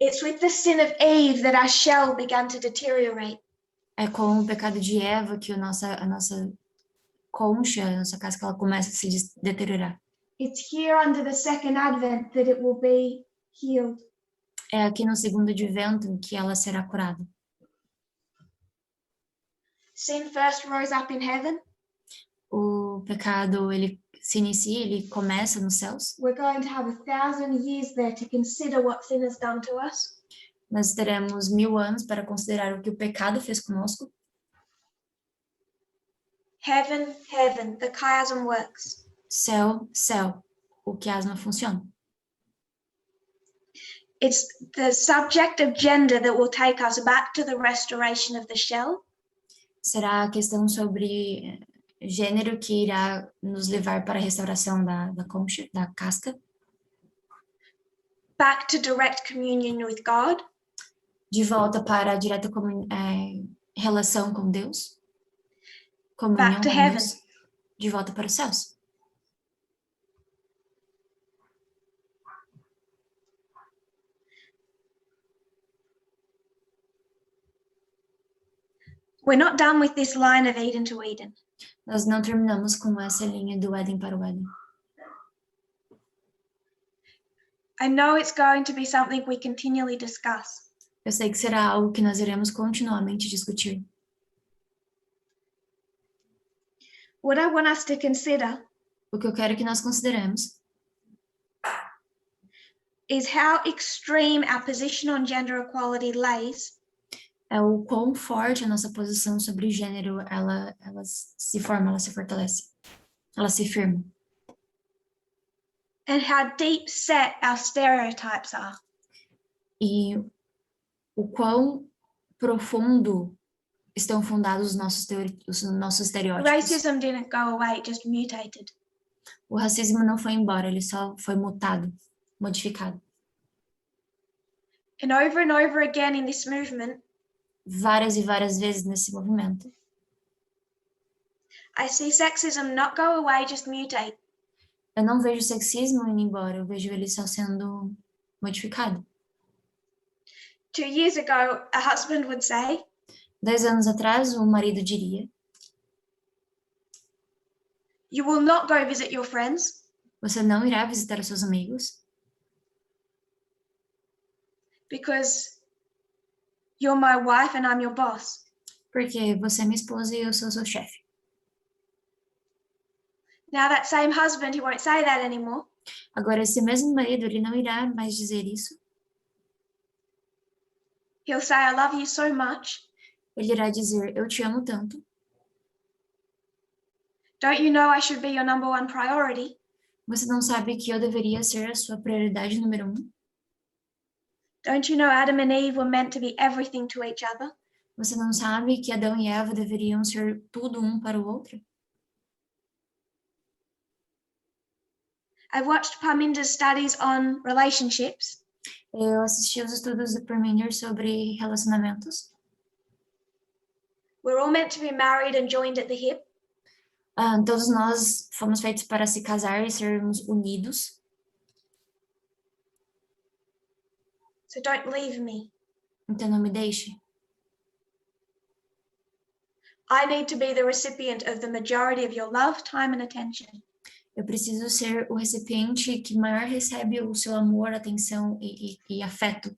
It's with the sin of Eve that our shell began to deteriorate. É com o pecado de Eva que a nossa concha, a nossa casca, ela começa a se deteriorar. It's here under the second advent that it will be healed. É aqui no segundo advento que ela será curada. Sin first rose up in heaven. O pecado, ele se inicia, ele começa nos céus. We're going to have 1,000 years there to consider what sin has done to us. Nós teremos 1000 anos para considerar o que o pecado fez conosco. Heaven, heaven, the chiasm works. Céu, céu, o quiasma funciona. It's the subject of gender that will take us back to the restoration of the shell. Será a questão sobre gênero que irá nos levar para a restauração da concha, da casca. Back to direct communion with God. De volta para a direta relação com Deus. Comunhão Back to com heaven. Deus. De volta para os céus. We're not done with this line of Eden to Eden. Nós não terminamos com essa linha do Éden para o Éden. I know it's going to be something we continually discuss. Eu sei que será algo que nós iremos continuamente discutir. What I want us to consider O que eu quero que nós consideremos is how extreme our position on gender equality lays é o quão forte a nossa posição sobre gênero, ela se forma, ela se fortalece, ela se firma. and how deep set our stereotypes are. E o quão profundo estão fundados os nossos estereótipos. Racism didn't go away, it just mutated. O racismo não foi embora, ele só foi mutado, modificado. And over again in this movement, Várias e várias vezes nesse movimento. I see sexism not go away, just mutate. Eu não vejo sexismo indo embora, eu vejo ele só sendo modificado. 2 years ago, a husband would say, 2 anos atrás, o marido diria: you will not go visit your friends você não irá visitar os seus amigos because you're my wife and I'm your boss. porque você é minha esposa e eu sou seu chefe. Now that same husband, he won't say that anymore. Agora, esse mesmo marido, ele não irá mais dizer isso. He'll say, I love you so much. Ele irá dizer: eu te amo tanto. Don't you know I should be your number one priority? Você não sabe que eu deveria ser a sua prioridade número 1? Don't you know Adam and Eve were meant to be everything to each other? Você não sabe que Adão e Eva deveriam ser tudo um para o outro? I've watched Parminder's studies on relationships. Eu assisti os estudos do Parminder sobre relacionamentos. We're all meant to be married and joined at the hip. Todos nós fomos feitos para se casar e sermos unidos. So don't leave me. Então não me deixe. I need to be the recipient of the majority of your love, time and attention. Eu preciso ser o recipiente que maior recebe o seu amor, atenção e afeto.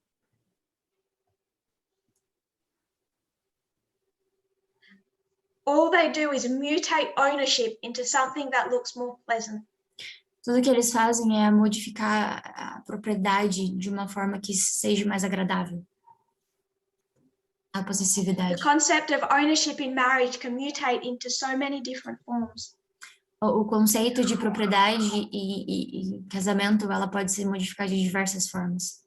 All they do is mutate ownership into something that looks more pleasant. Tudo que eles fazem é modificar a propriedade de uma forma que seja mais agradável. A possessividade. The concept of ownership in marriage can mutate into so many different forms. O conceito de propriedade e casamento, ela pode se modificar de diversas formas.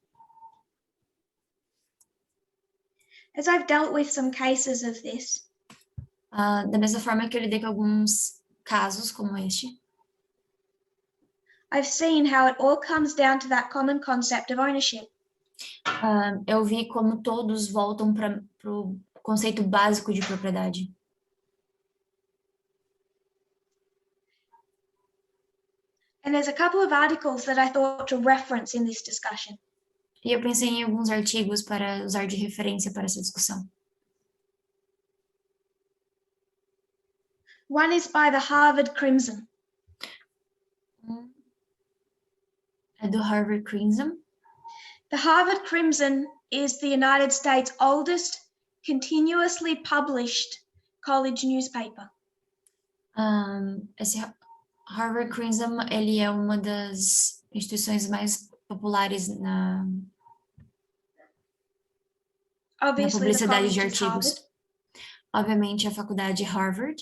As I've dealt with some cases of this, Da mesma forma que eu lidei com alguns casos como este, I've seen how it all comes down to that common concept of ownership. eu vi como todos voltam para o conceito básico de propriedade. And there's a couple of articles that I thought to reference in this discussion. E eu pensei em alguns artigos para usar de referência para essa discussão. One is by the Harvard Crimson. É do Harvard Crimson. The Harvard Crimson is the United States' oldest continuously published college newspaper. Esse Harvard Crimson, ele é uma das instituições mais populares na publicidade de artigos. Obviamente, a faculdade Harvard.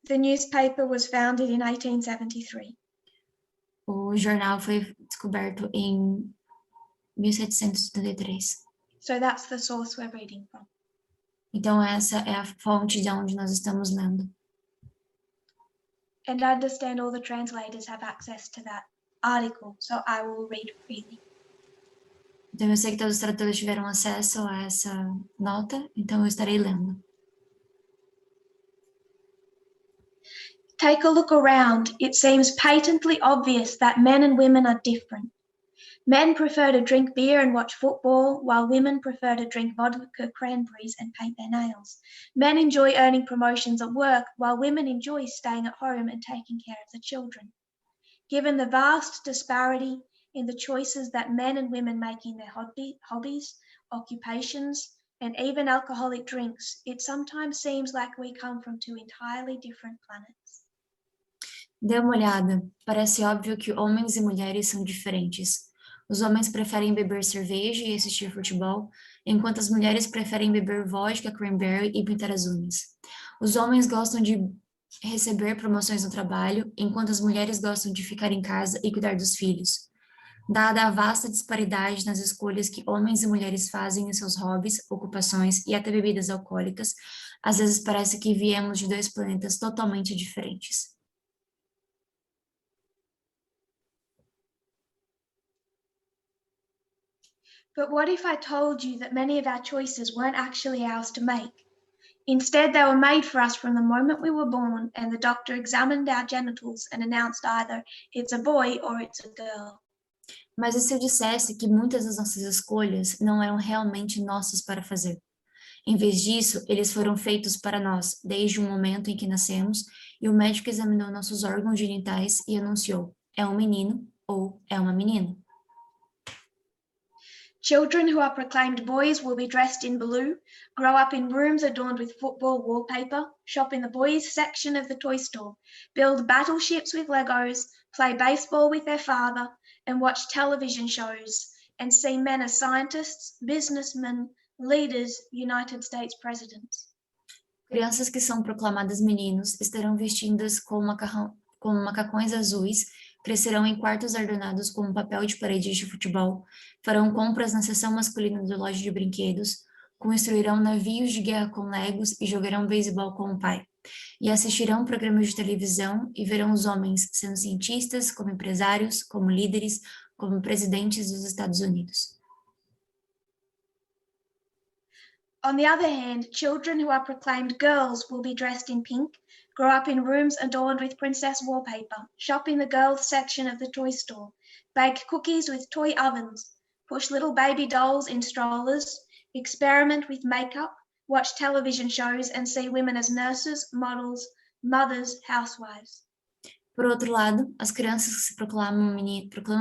The newspaper was founded in 1873. O jornal foi descoberto em 1773. So that's the source we're reading from. Então, essa é a fonte de onde nós estamos lendo. And I understand all the translators have access to that article, so I will read freely. Então, eu sei que todos os tradutores tiveram acesso a essa nota, então eu estarei lendo. Take a look around. It seems patently obvious that men and women are different. Men prefer to drink beer and watch football, while women prefer to drink vodka cranberries and paint their nails. Men enjoy earning promotions at work, while women enjoy staying at home and taking care of the children. Given the vast disparity in the choices that men and women make in their hobbies, occupations, and even alcoholic drinks, it sometimes seems like we come from two entirely different planets. Dê uma olhada. Parece óbvio que homens e mulheres são diferentes. Os homens preferem beber cerveja e assistir futebol, enquanto as mulheres preferem beber vodka, cranberry e pintar as unhas. Os homens gostam de receber promoções no trabalho, enquanto as mulheres gostam de ficar em casa e cuidar dos filhos. Dada a vasta disparidade nas escolhas que homens e mulheres fazem em seus hobbies, ocupações e até bebidas alcoólicas, às vezes parece que viemos de dois planetas totalmente diferentes. But what if I told you that many of our choices weren't actually ours to make? Instead, they were made for us from the moment we were born, and the doctor examined our genitals and announced either it's a boy or it's a girl. Mas e se eu dissesse que muitas das nossas escolhas não eram realmente nossas para fazer? Em vez disso, eles foram feitos para nós, desde o momento em que nascemos, e o médico examinou nossos órgãos genitais e anunciou: é um menino ou é uma menina. Children who are proclaimed boys will be dressed in blue, grow up in rooms adorned with football wallpaper, shop in the boys section of the toy store, build battleships with Legos, play baseball with their father, and watch television shows, and see men as scientists, businessmen, leaders, United States presidents. Crianças que são proclamadas meninos estarão vestidas com macacões azuis, crescerão em quartos adornados com papel de parede de futebol, farão compras na seção masculina da loja de brinquedos, construirão navios de guerra com legos e jogarão beisebol com o pai. E assistirão programas de televisão e verão os homens sendo cientistas, como empresários, como líderes, como presidentes dos Estados Unidos. On the other hand, children who are proclaimed girls will be dressed in pink, grow up in rooms adorned with princess wallpaper, shop in the girls section of the toy store, bake cookies with toy ovens, push little baby dolls in strollers, experiment with makeup, watch television shows and see women as nurses, models, mothers, housewives. Por outro lado, as crianças que se proclamam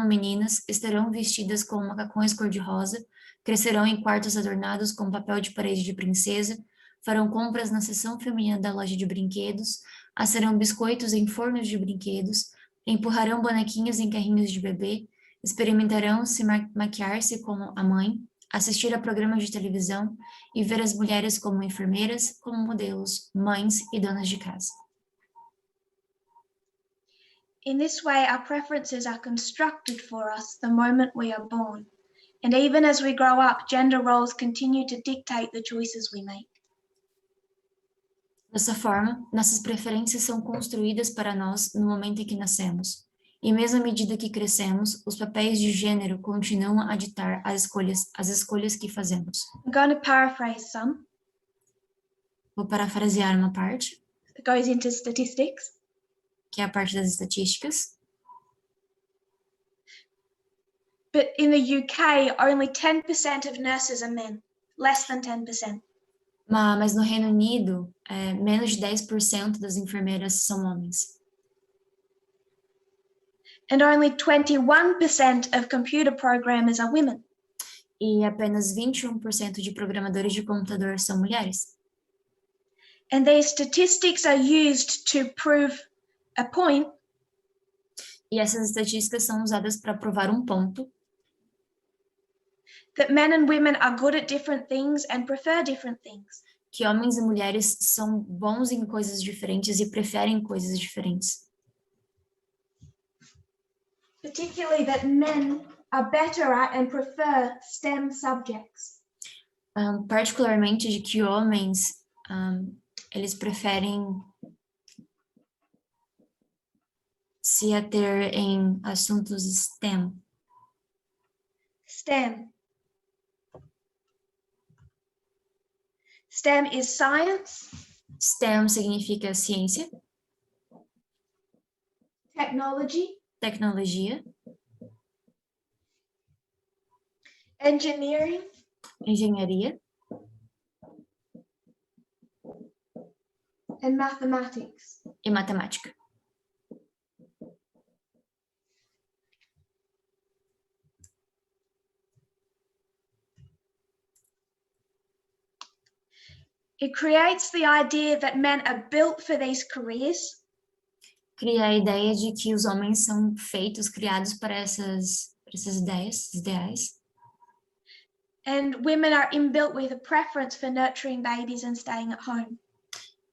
meninas estarão vestidas com macacões cor-de-rosa, crescerão em quartos adornados com papel de parede de princesa, farão compras na seção feminina da loja de brinquedos, assarão biscoitos em fornos de brinquedos, empurrarão bonequinhos em carrinhos de bebê, experimentarão se maquiar-se como a mãe, assistir a programas de televisão e ver as mulheres como enfermeiras, como modelos, mães e donas de casa. In this way, our preferences are constructed for us the moment we are born. And even as we grow up, gender roles continue to dictate the choices we make. Dessa forma, nossas preferências são construídas para nós no momento em que nascemos. E mesmo à medida que crescemos, os papéis de gênero continuam a ditar as escolhas que fazemos. I'm going to paraphrase some. Vou parafrasear uma parte, It goes into statistics. que é a parte das estatísticas. But in the UK, only 10% of nurses are men, less than 10%. Mas no Reino Unido, menos de 10% das enfermeiras são homens. And only 21% of computer programmers are women. E apenas 21% de programadores de computador são mulheres. And these statistics are used to prove a point. E essas estatísticas são usadas para provar um ponto. That men and women are good at different things and prefer different things. Que homens e mulheres são bons em coisas diferentes e preferem coisas diferentes. Particularly that men are better at and prefer STEM subjects. Particularmente de que homens, eles preferem se ater em assuntos STEM. STEM. STEM is science. STEM significa ciência, Technology. tecnologia, Engineering. engenharia And mathematics. e matemática. It creates the idea that men are built for these careers. Cria a ideia de que os homens são feitos, criados para essas ideais. And women are inbuilt with a preference for nurturing babies and staying at home.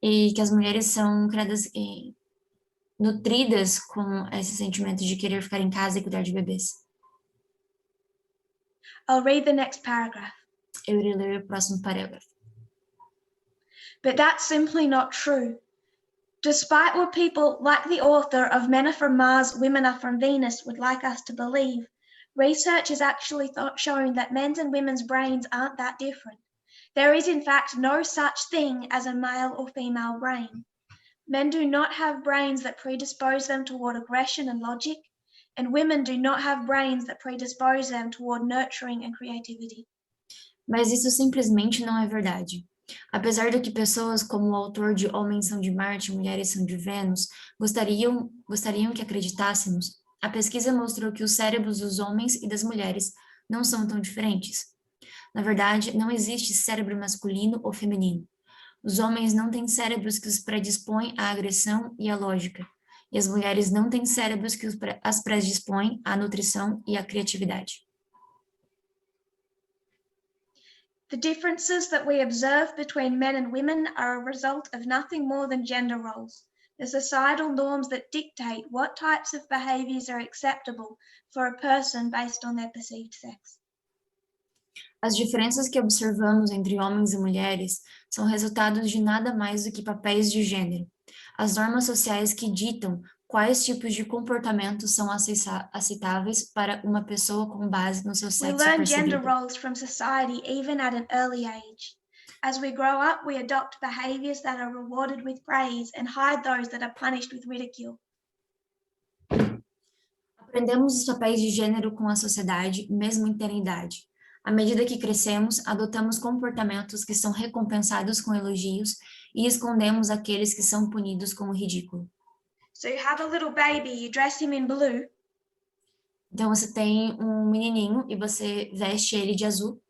E que as mulheres são criadas e nutridas com esse sentimento de querer ficar em casa e cuidar de bebês. I'll read the next paragraph. Eu irei ler o próximo parágrafo. But that's simply not true. Despite what people like the author of Men Are From Mars, Women Are From Venus would like us to believe, research has actually shown that men's and women's brains aren't that different. There is in fact no such thing as a male or female brain. Men do not have brains that predispose them toward aggression and logic, and women do not have brains that predispose them toward nurturing and creativity. Mas isso simplesmente não é verdade. Apesar do que pessoas como o autor de Homens são de Marte, Mulheres são de Vênus gostariam que acreditássemos, a pesquisa mostrou que os cérebros dos homens e das mulheres não são tão diferentes. Na verdade, não existe cérebro masculino ou feminino. Os homens não têm cérebros que os predispõem à agressão e à lógica, e as mulheres não têm cérebros que as predispõem à nutrição e à criatividade. The differences that we observe between men and women are a result of nothing more than gender roles, the societal norms that dictate what types of behaviors are acceptable for a person based on their perceived sex. As diferenças que observamos entre homens e mulheres são resultados de nada mais do que papéis de gênero, as normas sociais que ditam quais tipos de comportamentos são aceitáveis para uma pessoa com base no seu We sexo learn gender percebido. roles from society even at an early age. As we grow up, we adopt behaviors that are rewarded with praise and hide those that are punished with ridicule. Aprendemos os papéis de gênero com a sociedade, mesmo em ter idade. À medida que crescemos, adotamos comportamentos que são recompensados com elogios e escondemos aqueles que são punidos com o ridículo. So you have a little baby, you dress him in blue, Então, você tem um menininho e você veste ele de azul.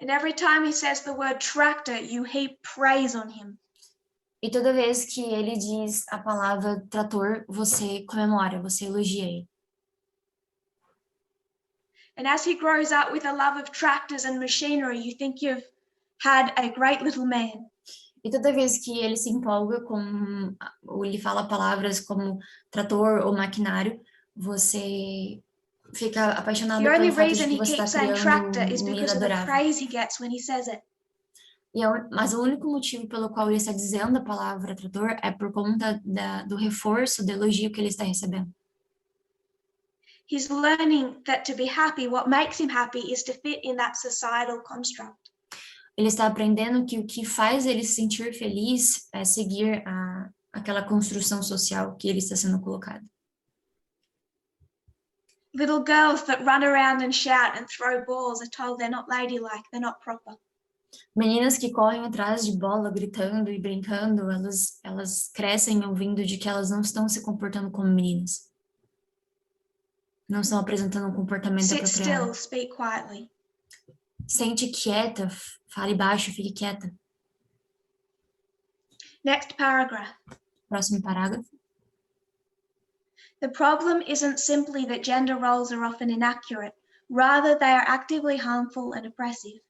and every time he says the word tractor, you heap praise on him. E toda vez que ele diz a palavra trator, você comemora, você elogia ele. And as he grows up with a love of tractors and machinery, you think you've had a great little man. E toda vez que ele se empolga com, ou ele fala palavras como trator ou maquinário, você fica apaixonado The only pelo fato de reason que he você está keeps saying criando tractor is um menino because of the adorável. praise he gets when he says it. Mas o único motivo pelo qual ele está dizendo a palavra trator é por conta do reforço, do elogio que ele está recebendo. He's learning that to be happy, what makes him happy is to fit in that societal construct. Ele está aprendendo que o que faz ele se sentir feliz é seguir aquela construção social que ele está sendo colocado. Little girls that run around and shout and throw balls are told they're not ladylike, they're not proper. Meninas que correm atrás de bola, gritando e brincando, elas crescem ouvindo de que elas não estão se comportando como meninas. Não estão apresentando um comportamento Sit apropriado. still, speak quietly. Sente quieta, fale baixo, fique quieta. Next paragraph. Próximo parágrafo. The problem isn't simply that gender roles are often inaccurate, rather they are actively harmful and oppressive.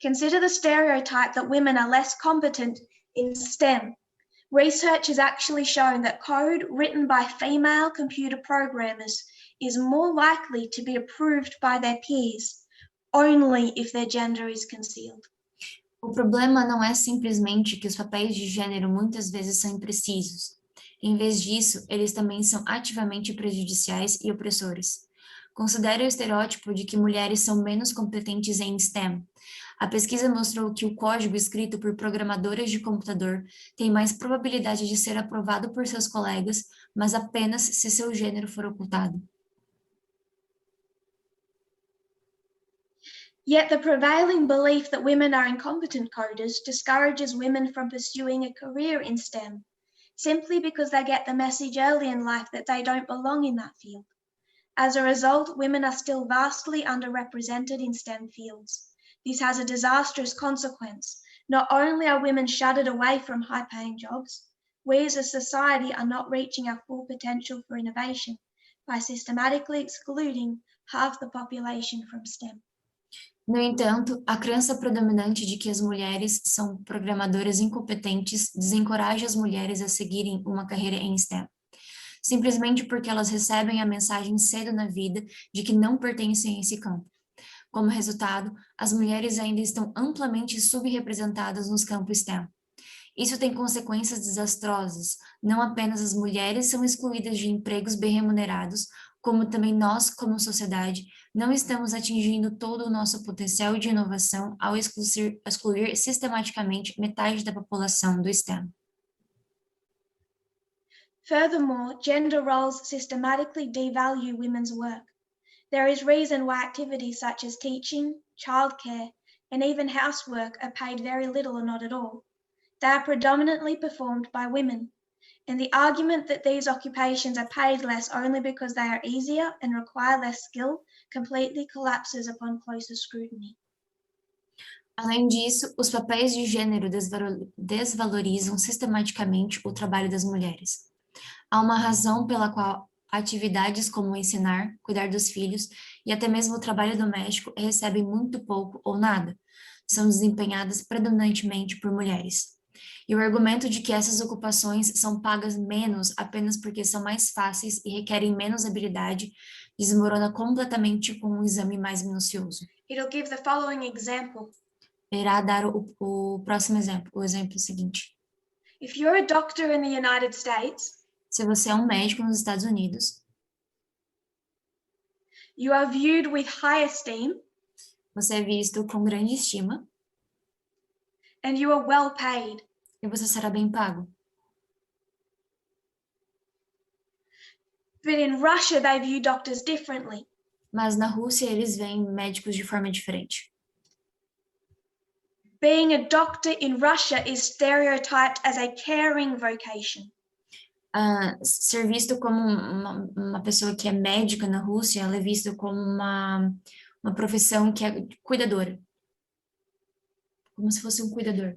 Consider the stereotype that women are less competent in STEM. Research has actually shown that code written by female computer programmers is more likely to be approved by their peers, only if their gender is concealed. O problema não é simplesmente que os papéis de gênero muitas vezes são imprecisos. Em vez disso, eles também são ativamente prejudiciais e opressores. Considere o estereótipo de que mulheres são menos competentes em STEM. A pesquisa mostrou que o código escrito por programadoras de computador tem mais probabilidade de ser aprovado por seus colegas, mas apenas se seu gênero for ocultado. Yet the prevailing belief that women are incompetent coders discourages women from pursuing a career in STEM, simply because they get the message early in life that they don't belong in that field. As a result, women are still vastly underrepresented in STEM fields. This has a disastrous consequence. Not only are women shuttered away from high-paying jobs, we as a society are not reaching our full potential for innovation by systematically excluding half the population from STEM. No entanto, a crença predominante de que as mulheres são programadoras incompetentes desencoraja as mulheres a seguirem uma carreira em STEM, simplesmente porque elas recebem a mensagem cedo na vida de que não pertencem a esse campo. Como resultado, as mulheres ainda estão amplamente subrepresentadas nos campos STEM. Isso tem consequências desastrosas. Não apenas as mulheres são excluídas de empregos bem remunerados, como também nós, como sociedade, não estamos atingindo todo o nosso potencial de inovação ao excluir sistematicamente metade da população do STEM. Furthermore, gender roles systematically devalue women's work. There is reason why activities such as teaching, childcare, and even housework are paid very little or not at all. They are predominantly performed by women, and the argument that these occupations are paid less only because they are easier and require less skill completely collapses upon closer scrutiny. Além disso, os papéis de gênero desvalorizam sistematicamente o trabalho das mulheres. Há uma razão pela qual atividades como ensinar, cuidar dos filhos e até mesmo o trabalho doméstico recebem muito pouco ou nada. São desempenhadas predominantemente por mulheres. E o argumento de que essas ocupações são pagas menos apenas porque são mais fáceis e requerem menos habilidade desmorona completamente com um exame mais minucioso. It'll give the following example. Irá dar o próximo exemplo, o exemplo seguinte. If you're a doctor in the United States, se você é um médico nos Estados Unidos, you are viewed with high esteem, você é visto com grande estima, and you are well paid. E você será bem pago. But in Russia, they view doctors differently. Mas na Rússia, eles veem médicos de forma diferente. Being a doctor in Russia is stereotyped as a caring vocation. Ser visto como uma pessoa que é médica na Rússia, ela é vista como uma profissão que é cuidadora. Como se fosse um cuidador.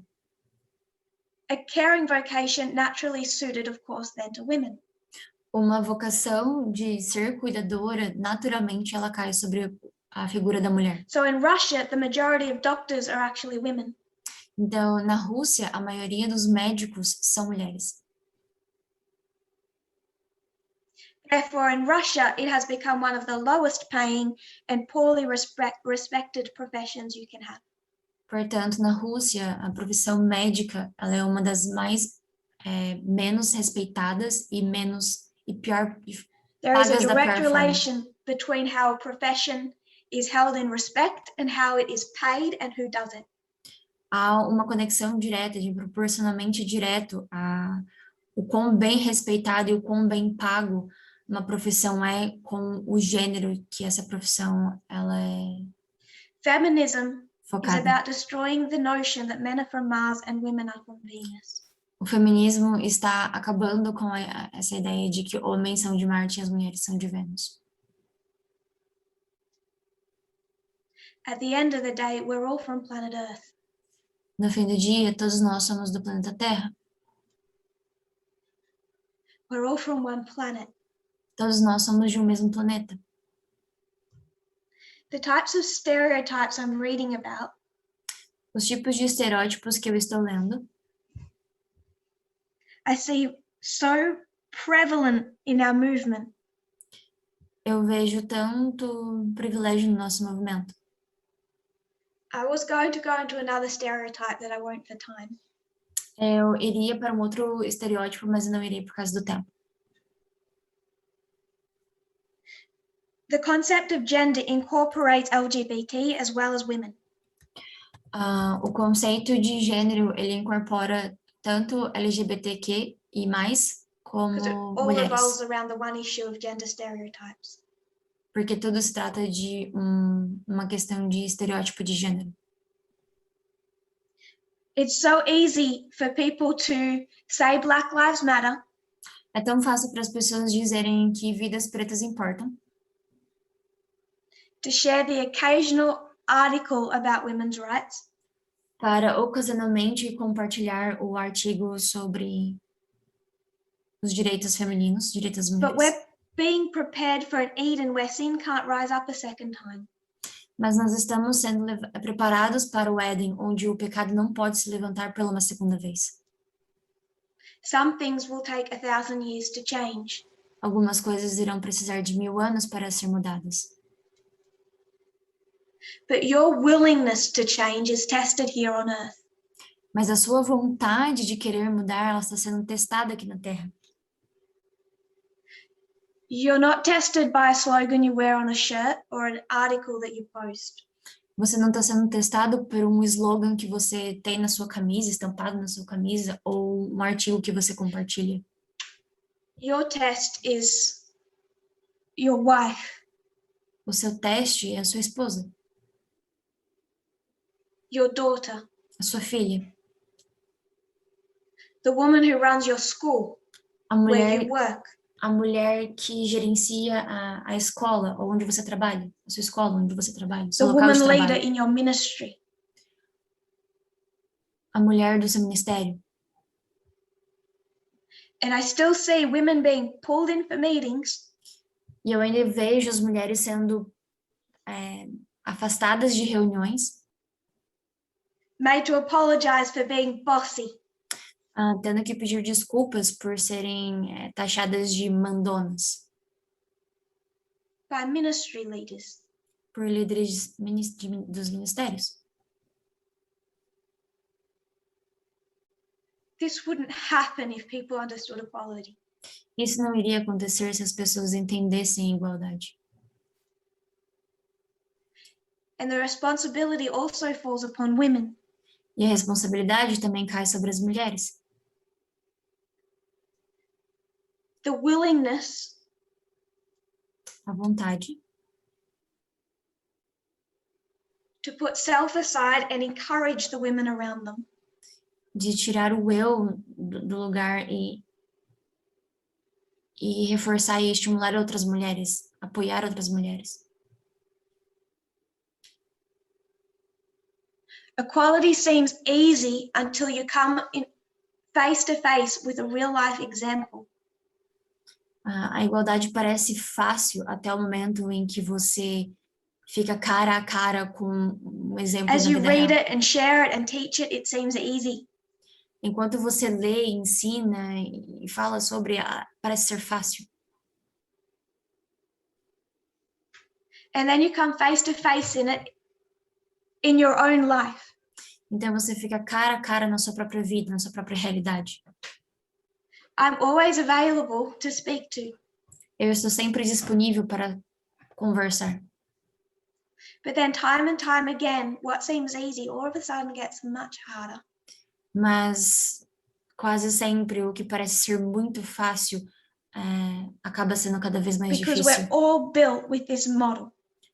A caring vocation naturally suited, of course, then to women. Uma vocação de ser cuidadora, naturalmente, ela cai sobre a figura da mulher. So in Russia, the majority of doctors are actually women. Então, na Rússia, a maioria dos médicos são mulheres. Therefore, in Russia, it has become one of the lowest paying and poorly respected professions you can have. Portanto, na Rússia, a profissão médica, ela é uma das mais menos respeitadas e pior There is a pagas da direct pior forma. relation between how a profession is held in respect and how it is paid and who does it. Há uma conexão direta, proporcionalmente direto a o quão bem respeitado e o quão bem pago uma profissão é com o gênero que essa profissão ela é Feminism focada. is about destroying the notion that men are from Mars and women are from Venus. O feminismo está acabando com essa ideia de que homens são de Marte e as mulheres são de Vênus. At the end of the day, we're all from planet Earth. No fim do dia, todos nós somos do planeta Terra. We're all from one planet. Todos nós somos de um mesmo planeta. The types of stereotypes I'm reading about Os tipos de estereótipos que eu estou lendo, I see so prevalent in our movement. eu vejo tanto privilégio no nosso movimento. I was going to go into another stereotype that I won't for time. Eu iria para um outro estereótipo, mas eu não iria por causa do tempo. The concept of gender incorporates LGBT as well as women. O conceito de gênero, ele incorpora tanto LGBTQ e mais como Because it all mulheres. revolves around the one issue of gender stereotypes. Porque tudo se trata de uma questão de estereótipo de gênero. It's so easy for people to say Black Lives Matter. É tão fácil para as pessoas dizerem que vidas pretas importam. To share the occasional article about women's rights. Para ocasionalmente compartilhar o artigo sobre os direitos femininos, direitos das But mulheres. we're being prepared for an Eden where sin can't rise up a second time. Mas nós estamos sendo preparados para o Éden, onde o pecado não pode se levantar pela uma segunda vez. Some things will take 1,000 years to change. Algumas coisas irão precisar de 1000 anos para ser mudadas. But your willingness to change is tested here on earth. Mas a sua vontade de querer mudar, ela está sendo testada aqui na Terra. You're not tested by a slogan you wear on a shirt or an article that you post. Você não está sendo testado por um slogan que você tem na sua camisa, estampado na sua camisa, ou um artigo que você compartilha. Your test is your wife. O seu teste é a sua esposa. Your daughter. A sua filha. The woman who runs your school. Where you work. A mulher que gerencia a escola onde você trabalha. A sua escola onde você trabalha. Seu local de trabalho. The woman leader in your ministry. A mulher do seu ministério. And I still see women being pulled in for meetings. E eu ainda vejo as mulheres sendo afastadas de reuniões. Made to apologize for being bossy. Tendo que pedir desculpas por serem taxadas de mandonas. By ministry leaders. Por líderes dos ministérios. This wouldn't happen if people understood equality. Isso não iria acontecer se as pessoas entendessem a igualdade. And the responsibility also falls upon women. E a responsabilidade também cai sobre as mulheres. The willingness. A vontade. To put self aside and encourage the women around them. De tirar o eu do lugar e reforçar e estimular outras mulheres, apoiar outras mulheres. Equality seems easy until you come in face to face with a real life example. A igualdade parece fácil até o momento em que você fica cara a cara com um exemplo da vida real. As you read it and share it and teach it, it seems easy. Enquanto você lê, ensina e fala sobre, parece ser fácil. And then you come face to face in it in your own life. Então você fica cara a cara na sua própria vida, na sua própria realidade. I'm always available to speak to. Eu estou sempre disponível para conversar. But then time and time again, what seems easy all of a sudden gets much harder. Mas quase sempre o que parece ser muito fácil acaba sendo cada vez mais Because difícil. we're all built with this model.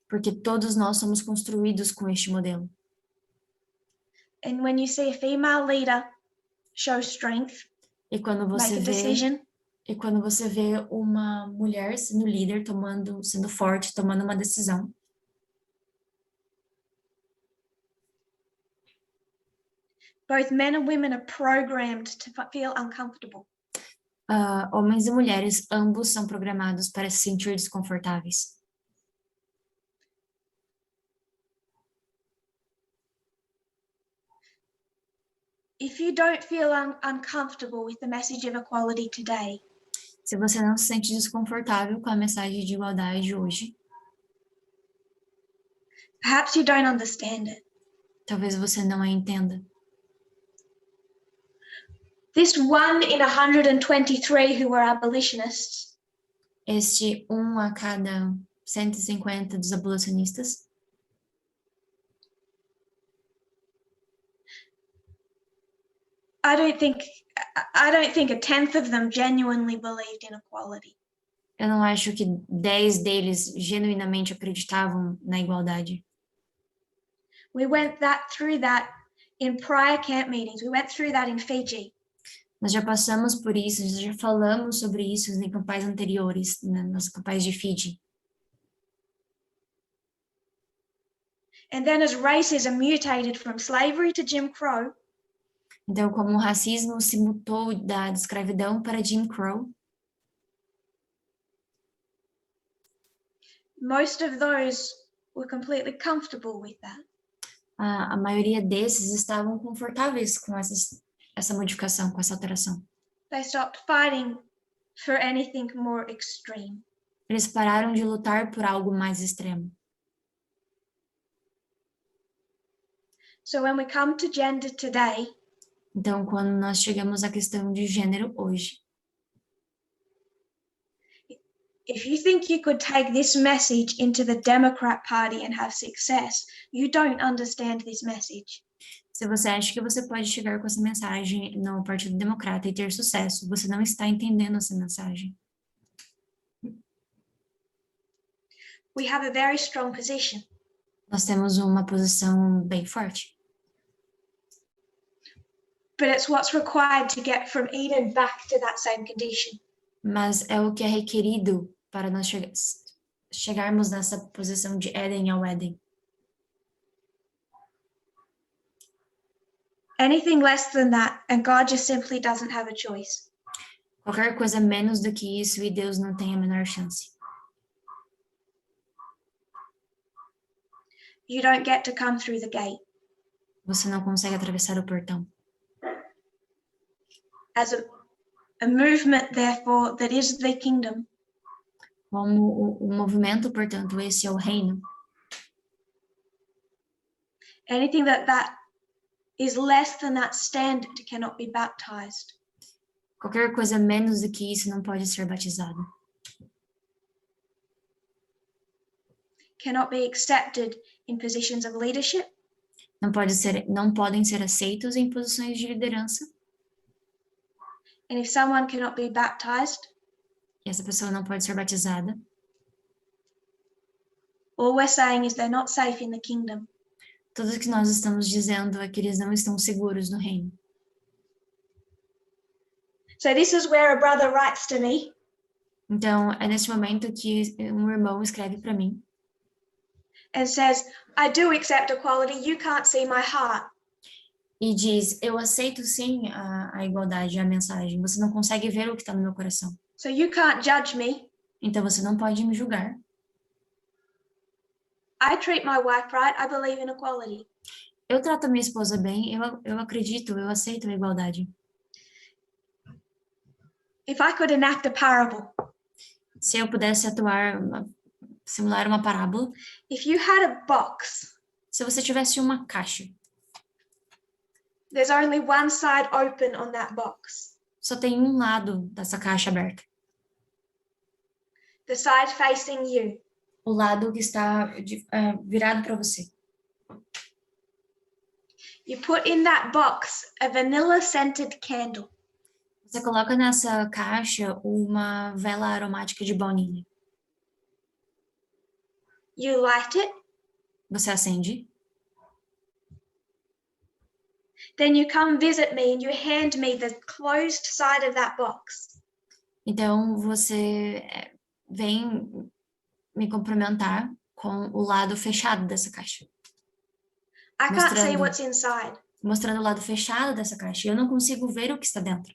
Porque todos nós somos construídos com este modelo. And when you see a female leader show strength, e quando você vê uma mulher sendo líder, sendo forte, tomando uma decisão. Both men and women are programmed to feel uncomfortable. Homens e mulheres, ambos são programados para se sentir desconfortáveis. If you don't feel uncomfortable with the message of equality today, se você não se sente desconfortável com a mensagem de igualdade hoje, perhaps you don't understand it. Talvez você não a entenda. This 1 in 123 who were abolitionists. Este 1 a cada 150 dos abolicionistas. I don't think a tenth of them genuinely believed in equality. Eu não acho que 10 deles genuinamente acreditavam na igualdade. We went through that in prior camp meetings. We went through that in Fiji. Nós já passamos por isso, já falamos sobre isso em campais anteriores, nas campais de Fiji. And then as racism mutated from slavery to Jim Crow. Então, como o racismo se mutou da escravidão para Jim Crow, most of those were completely comfortable with that. A maioria desses estavam confortáveis com essa modificação, com essa alteração. They stopped fighting for anything more extreme. Eles pararam de lutar por algo mais extremo. So when we come to gender today, então, quando nós chegamos à questão de gênero hoje, if you think you could take this message into the Democrat Party and have success, you don't understand this message. Se você acha que você pode chegar com essa mensagem no Partido Democrata e ter sucesso, você não está entendendo essa mensagem. We have a very strong position. Nós temos uma posição bem forte. But it's what's required to get from Eden back to that same condition. Mas é o que é requerido para nós chegarmos nessa posição de Éden ao Éden. Anything less than that, and God just simply doesn't have a choice. Qualquer coisa menos do que isso e Deus não tem a menor chance. You don't get to come through the gate. Você não consegue atravessar o portão. As a movement, therefore, that is the kingdom. Como o movimento, portanto, esse é o reino. Anything that is less than that standard cannot be baptized. Qualquer coisa menos do que isso não pode ser batizado. Cannot be accepted in positions of leadership. Não podem ser aceitos em posições de liderança. And if someone cannot be baptized, E essa pessoa não pode ser batizada. all we're saying is they're not safe in the kingdom. Tudo o que nós estamos dizendo é que eles não estão seguros no reino. So this is where a brother writes to me. Então, é nesse momento que um irmão escreve para mim And says, I do accept equality, you can't see my heart. e diz, eu aceito sim a igualdade, a mensagem, você não consegue ver o que está no meu coração. So you can't judge me. Então, você não pode me julgar. I treat my wife right, I believe in equality. Eu trato a minha esposa bem, eu acredito, eu aceito a igualdade. If I could enact a parable, Se eu pudesse simular uma parábola, if you had a box, se você tivesse uma caixa, there's only one side open on that box. só tem um lado dessa caixa aberta. The side facing you. O lado que está virado para você. You put in that box a vanilla scented candle. Você coloca nessa caixa uma vela aromática de baunilha. You light it. Você acende. Then you come visit me and you hand me the closed side of that box. Então, você vem me cumprimentar com o lado fechado dessa caixa. I can't see what's inside, Mostrando o lado fechado dessa caixa. Eu não consigo ver o que está dentro.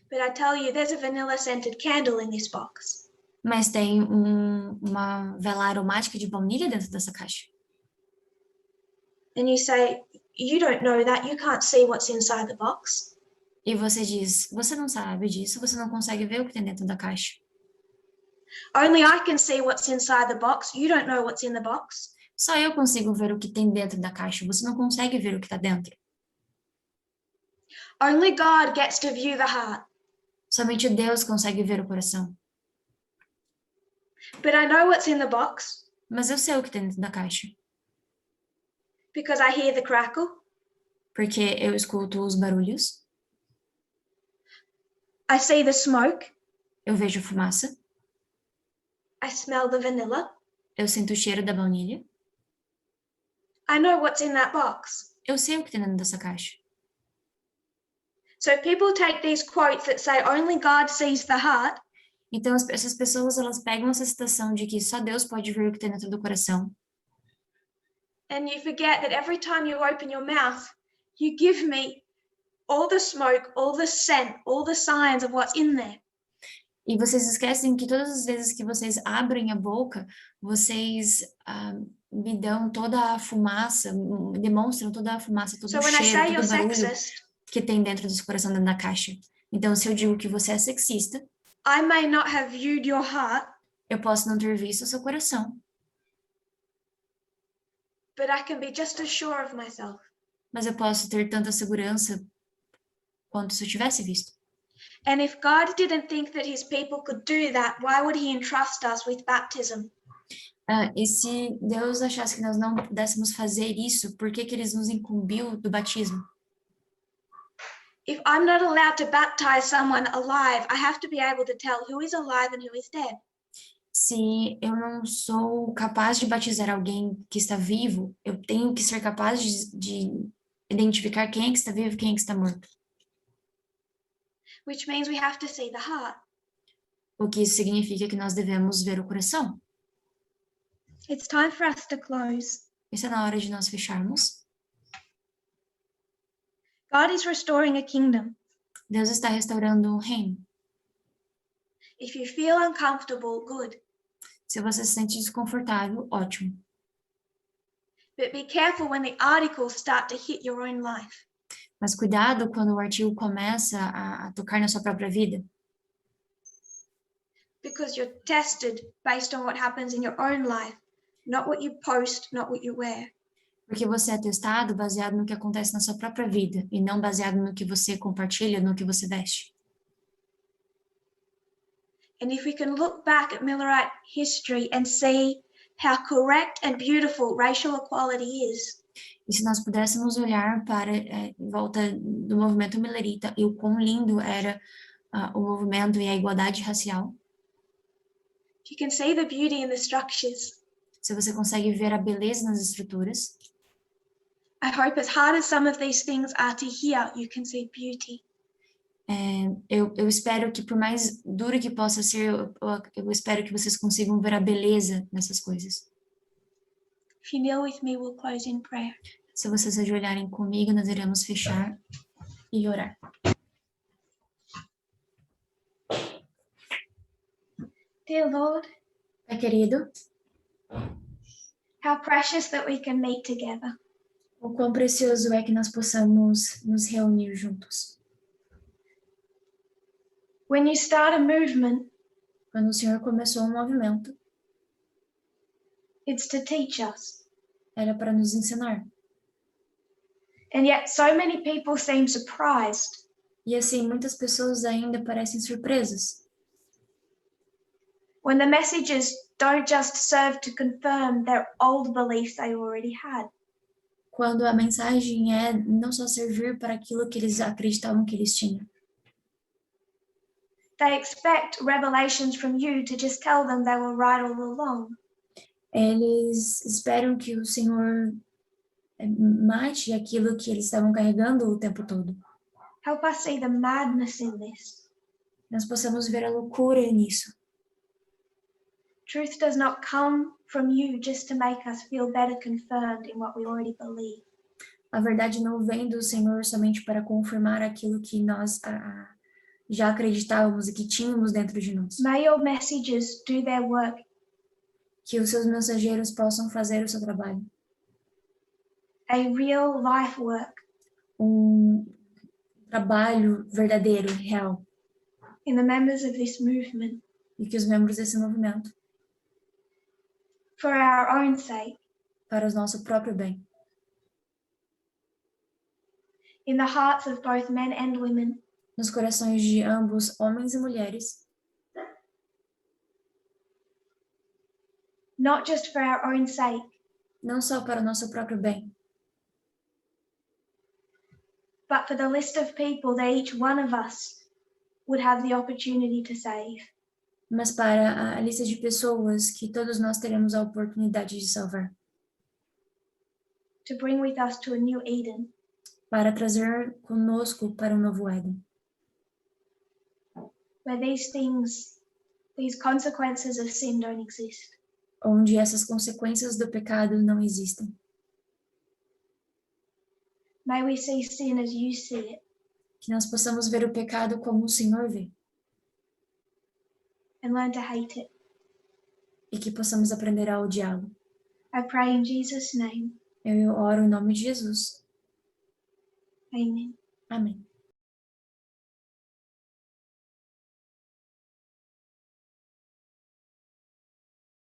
but I tell you there's a vanilla scented candle in this box. Mas tem uma vela aromática de baunilha dentro dessa caixa. And you say, you don't know that, you can't see what's inside the box. E você diz, você não sabe disso, você não consegue ver o que tem dentro da caixa. Only I can see what's inside the box, you don't know what's in the box. Só eu consigo ver o que tem dentro da caixa, você não consegue ver o que está dentro. Only God gets to view the heart. Somente Deus consegue ver o coração. But I know what's in the box Mas eu sei o que tem dentro da caixa, because I hear the crackle, porque eu escuto os barulhos, I see the smoke, eu vejo fumaça, I smell the vanilla. eu sinto o cheiro da baunilha, I know what's in that box. eu sei o que tem dentro dessa caixa. So people take these quotes that say only God sees the heart Então, essas pessoas, elas pegam essa citação de que só Deus pode ver o que tem dentro do coração. and you forget that every time you open your mouth, you give me all the smoke, all the scent, all the signs of what's in there. E vocês esquecem que todas as vezes que vocês abrem a boca, vocês me dão toda a fumaça, demonstram toda a fumaça, todo So o when I say cheiro, todo you're o barulho sexist, que tem dentro desse coração, dentro da caixa. Então, se eu digo que você é sexista, I may not have viewed your heart, eu posso não ter visto o seu coração, but I can be just as sure of myself. mas eu posso ter tanta segurança quanto se eu tivesse visto. And if God didn't think that his people could do that, why would he entrust us with baptism? E se Deus achasse que nós não pudéssemos fazer isso, por que que eles nos incumbiu do batismo? If I'm not allowed to baptize someone alive, I have to be able to tell who is alive and who is dead. Se eu não sou capaz de batizar alguém que está vivo, eu tenho que ser capaz de identificar quem é que está vivo e quem é que está morto. Which means we have to see the heart. O que isso significa que nós devemos ver o coração. It's time for us to close. Isso é na hora de nós fecharmos. God is restoring a kingdom. Deus está restaurando um reino. If you feel uncomfortable, good. Se você se sente desconfortável, ótimo. But be careful when the articles start to hit your own life. Mas cuidado quando o artigo começa a tocar na sua própria vida. Because you're tested based on what happens in your own life, not what you post, not what you wear. Porque você é testado baseado no que acontece na sua própria vida e não baseado no que você compartilha, no que você veste. And if we can look back at Millerite history and see how correct and beautiful racial equality is. E se nós pudéssemos olhar para em volta do movimento millerita e o quão lindo era o movimento e a igualdade racial. You can see the beauty in the structures. Se você consegue ver a beleza nas estruturas. I hope as hard as some of these things are to hear, you can see beauty. Eu espero que por mais duro que possa ser, eu espero que vocês consigam ver a beleza nessas coisas. If you kneel with me, we'll close in prayer. Se vocês ajoelharem comigo, nós iremos fechar e orar. Dear Lord, Pai querido, how precious that we can meet together. O quão precioso é que nós possamos nos reunir juntos. When you start a movement, quando o Senhor começou um movimento, it's to teach us. Era para nos ensinar. And yet so many people seem surprised. E assim, muitas pessoas ainda parecem surpresas. When the messages don't just serve to confirm their old beliefs they already had. Quando a mensagem é não só servir para aquilo que eles acreditavam que eles tinham. They expect revelations from you to just tell them they were right all along. Eles esperam que o Senhor mate aquilo que eles estavam carregando o tempo todo. Help us see the madness in this. Nós possamos ver a loucura nisso. Truth does not come from you just to make us feel better confirmed in what we already believe. A verdade não vem do Senhor somente para confirmar aquilo que nós já acreditávamos e que tínhamos dentro de nós. May your messages do their work. Que os seus mensageiros possam fazer o seu trabalho. A real life work. Trabalho verdadeiro, real. In the members of this movement. E que os membros desse movimento. For our own sake. Para o nosso próprio bem. In the hearts of both men and women. Nos corações de ambos, homens e mulheres. Not just for our own sake. Não só para o nosso próprio bem. But for the list of people that each one of us would have the opportunity to save. Mas para a lista de pessoas que todos nós teremos a oportunidade de salvar. To bring with us to a new Eden. Para trazer conosco para um novo Éden. Where these consequences of sin don't exist. Onde essas consequências do pecado não existem. May we see sin as you see it. Que nós possamos ver o pecado como o Senhor vê. And learn to hate it. E que possamos aprender a odiá-lo. I pray in Jesus' name. Eu oro em nome de Jesus. Amen. Amém.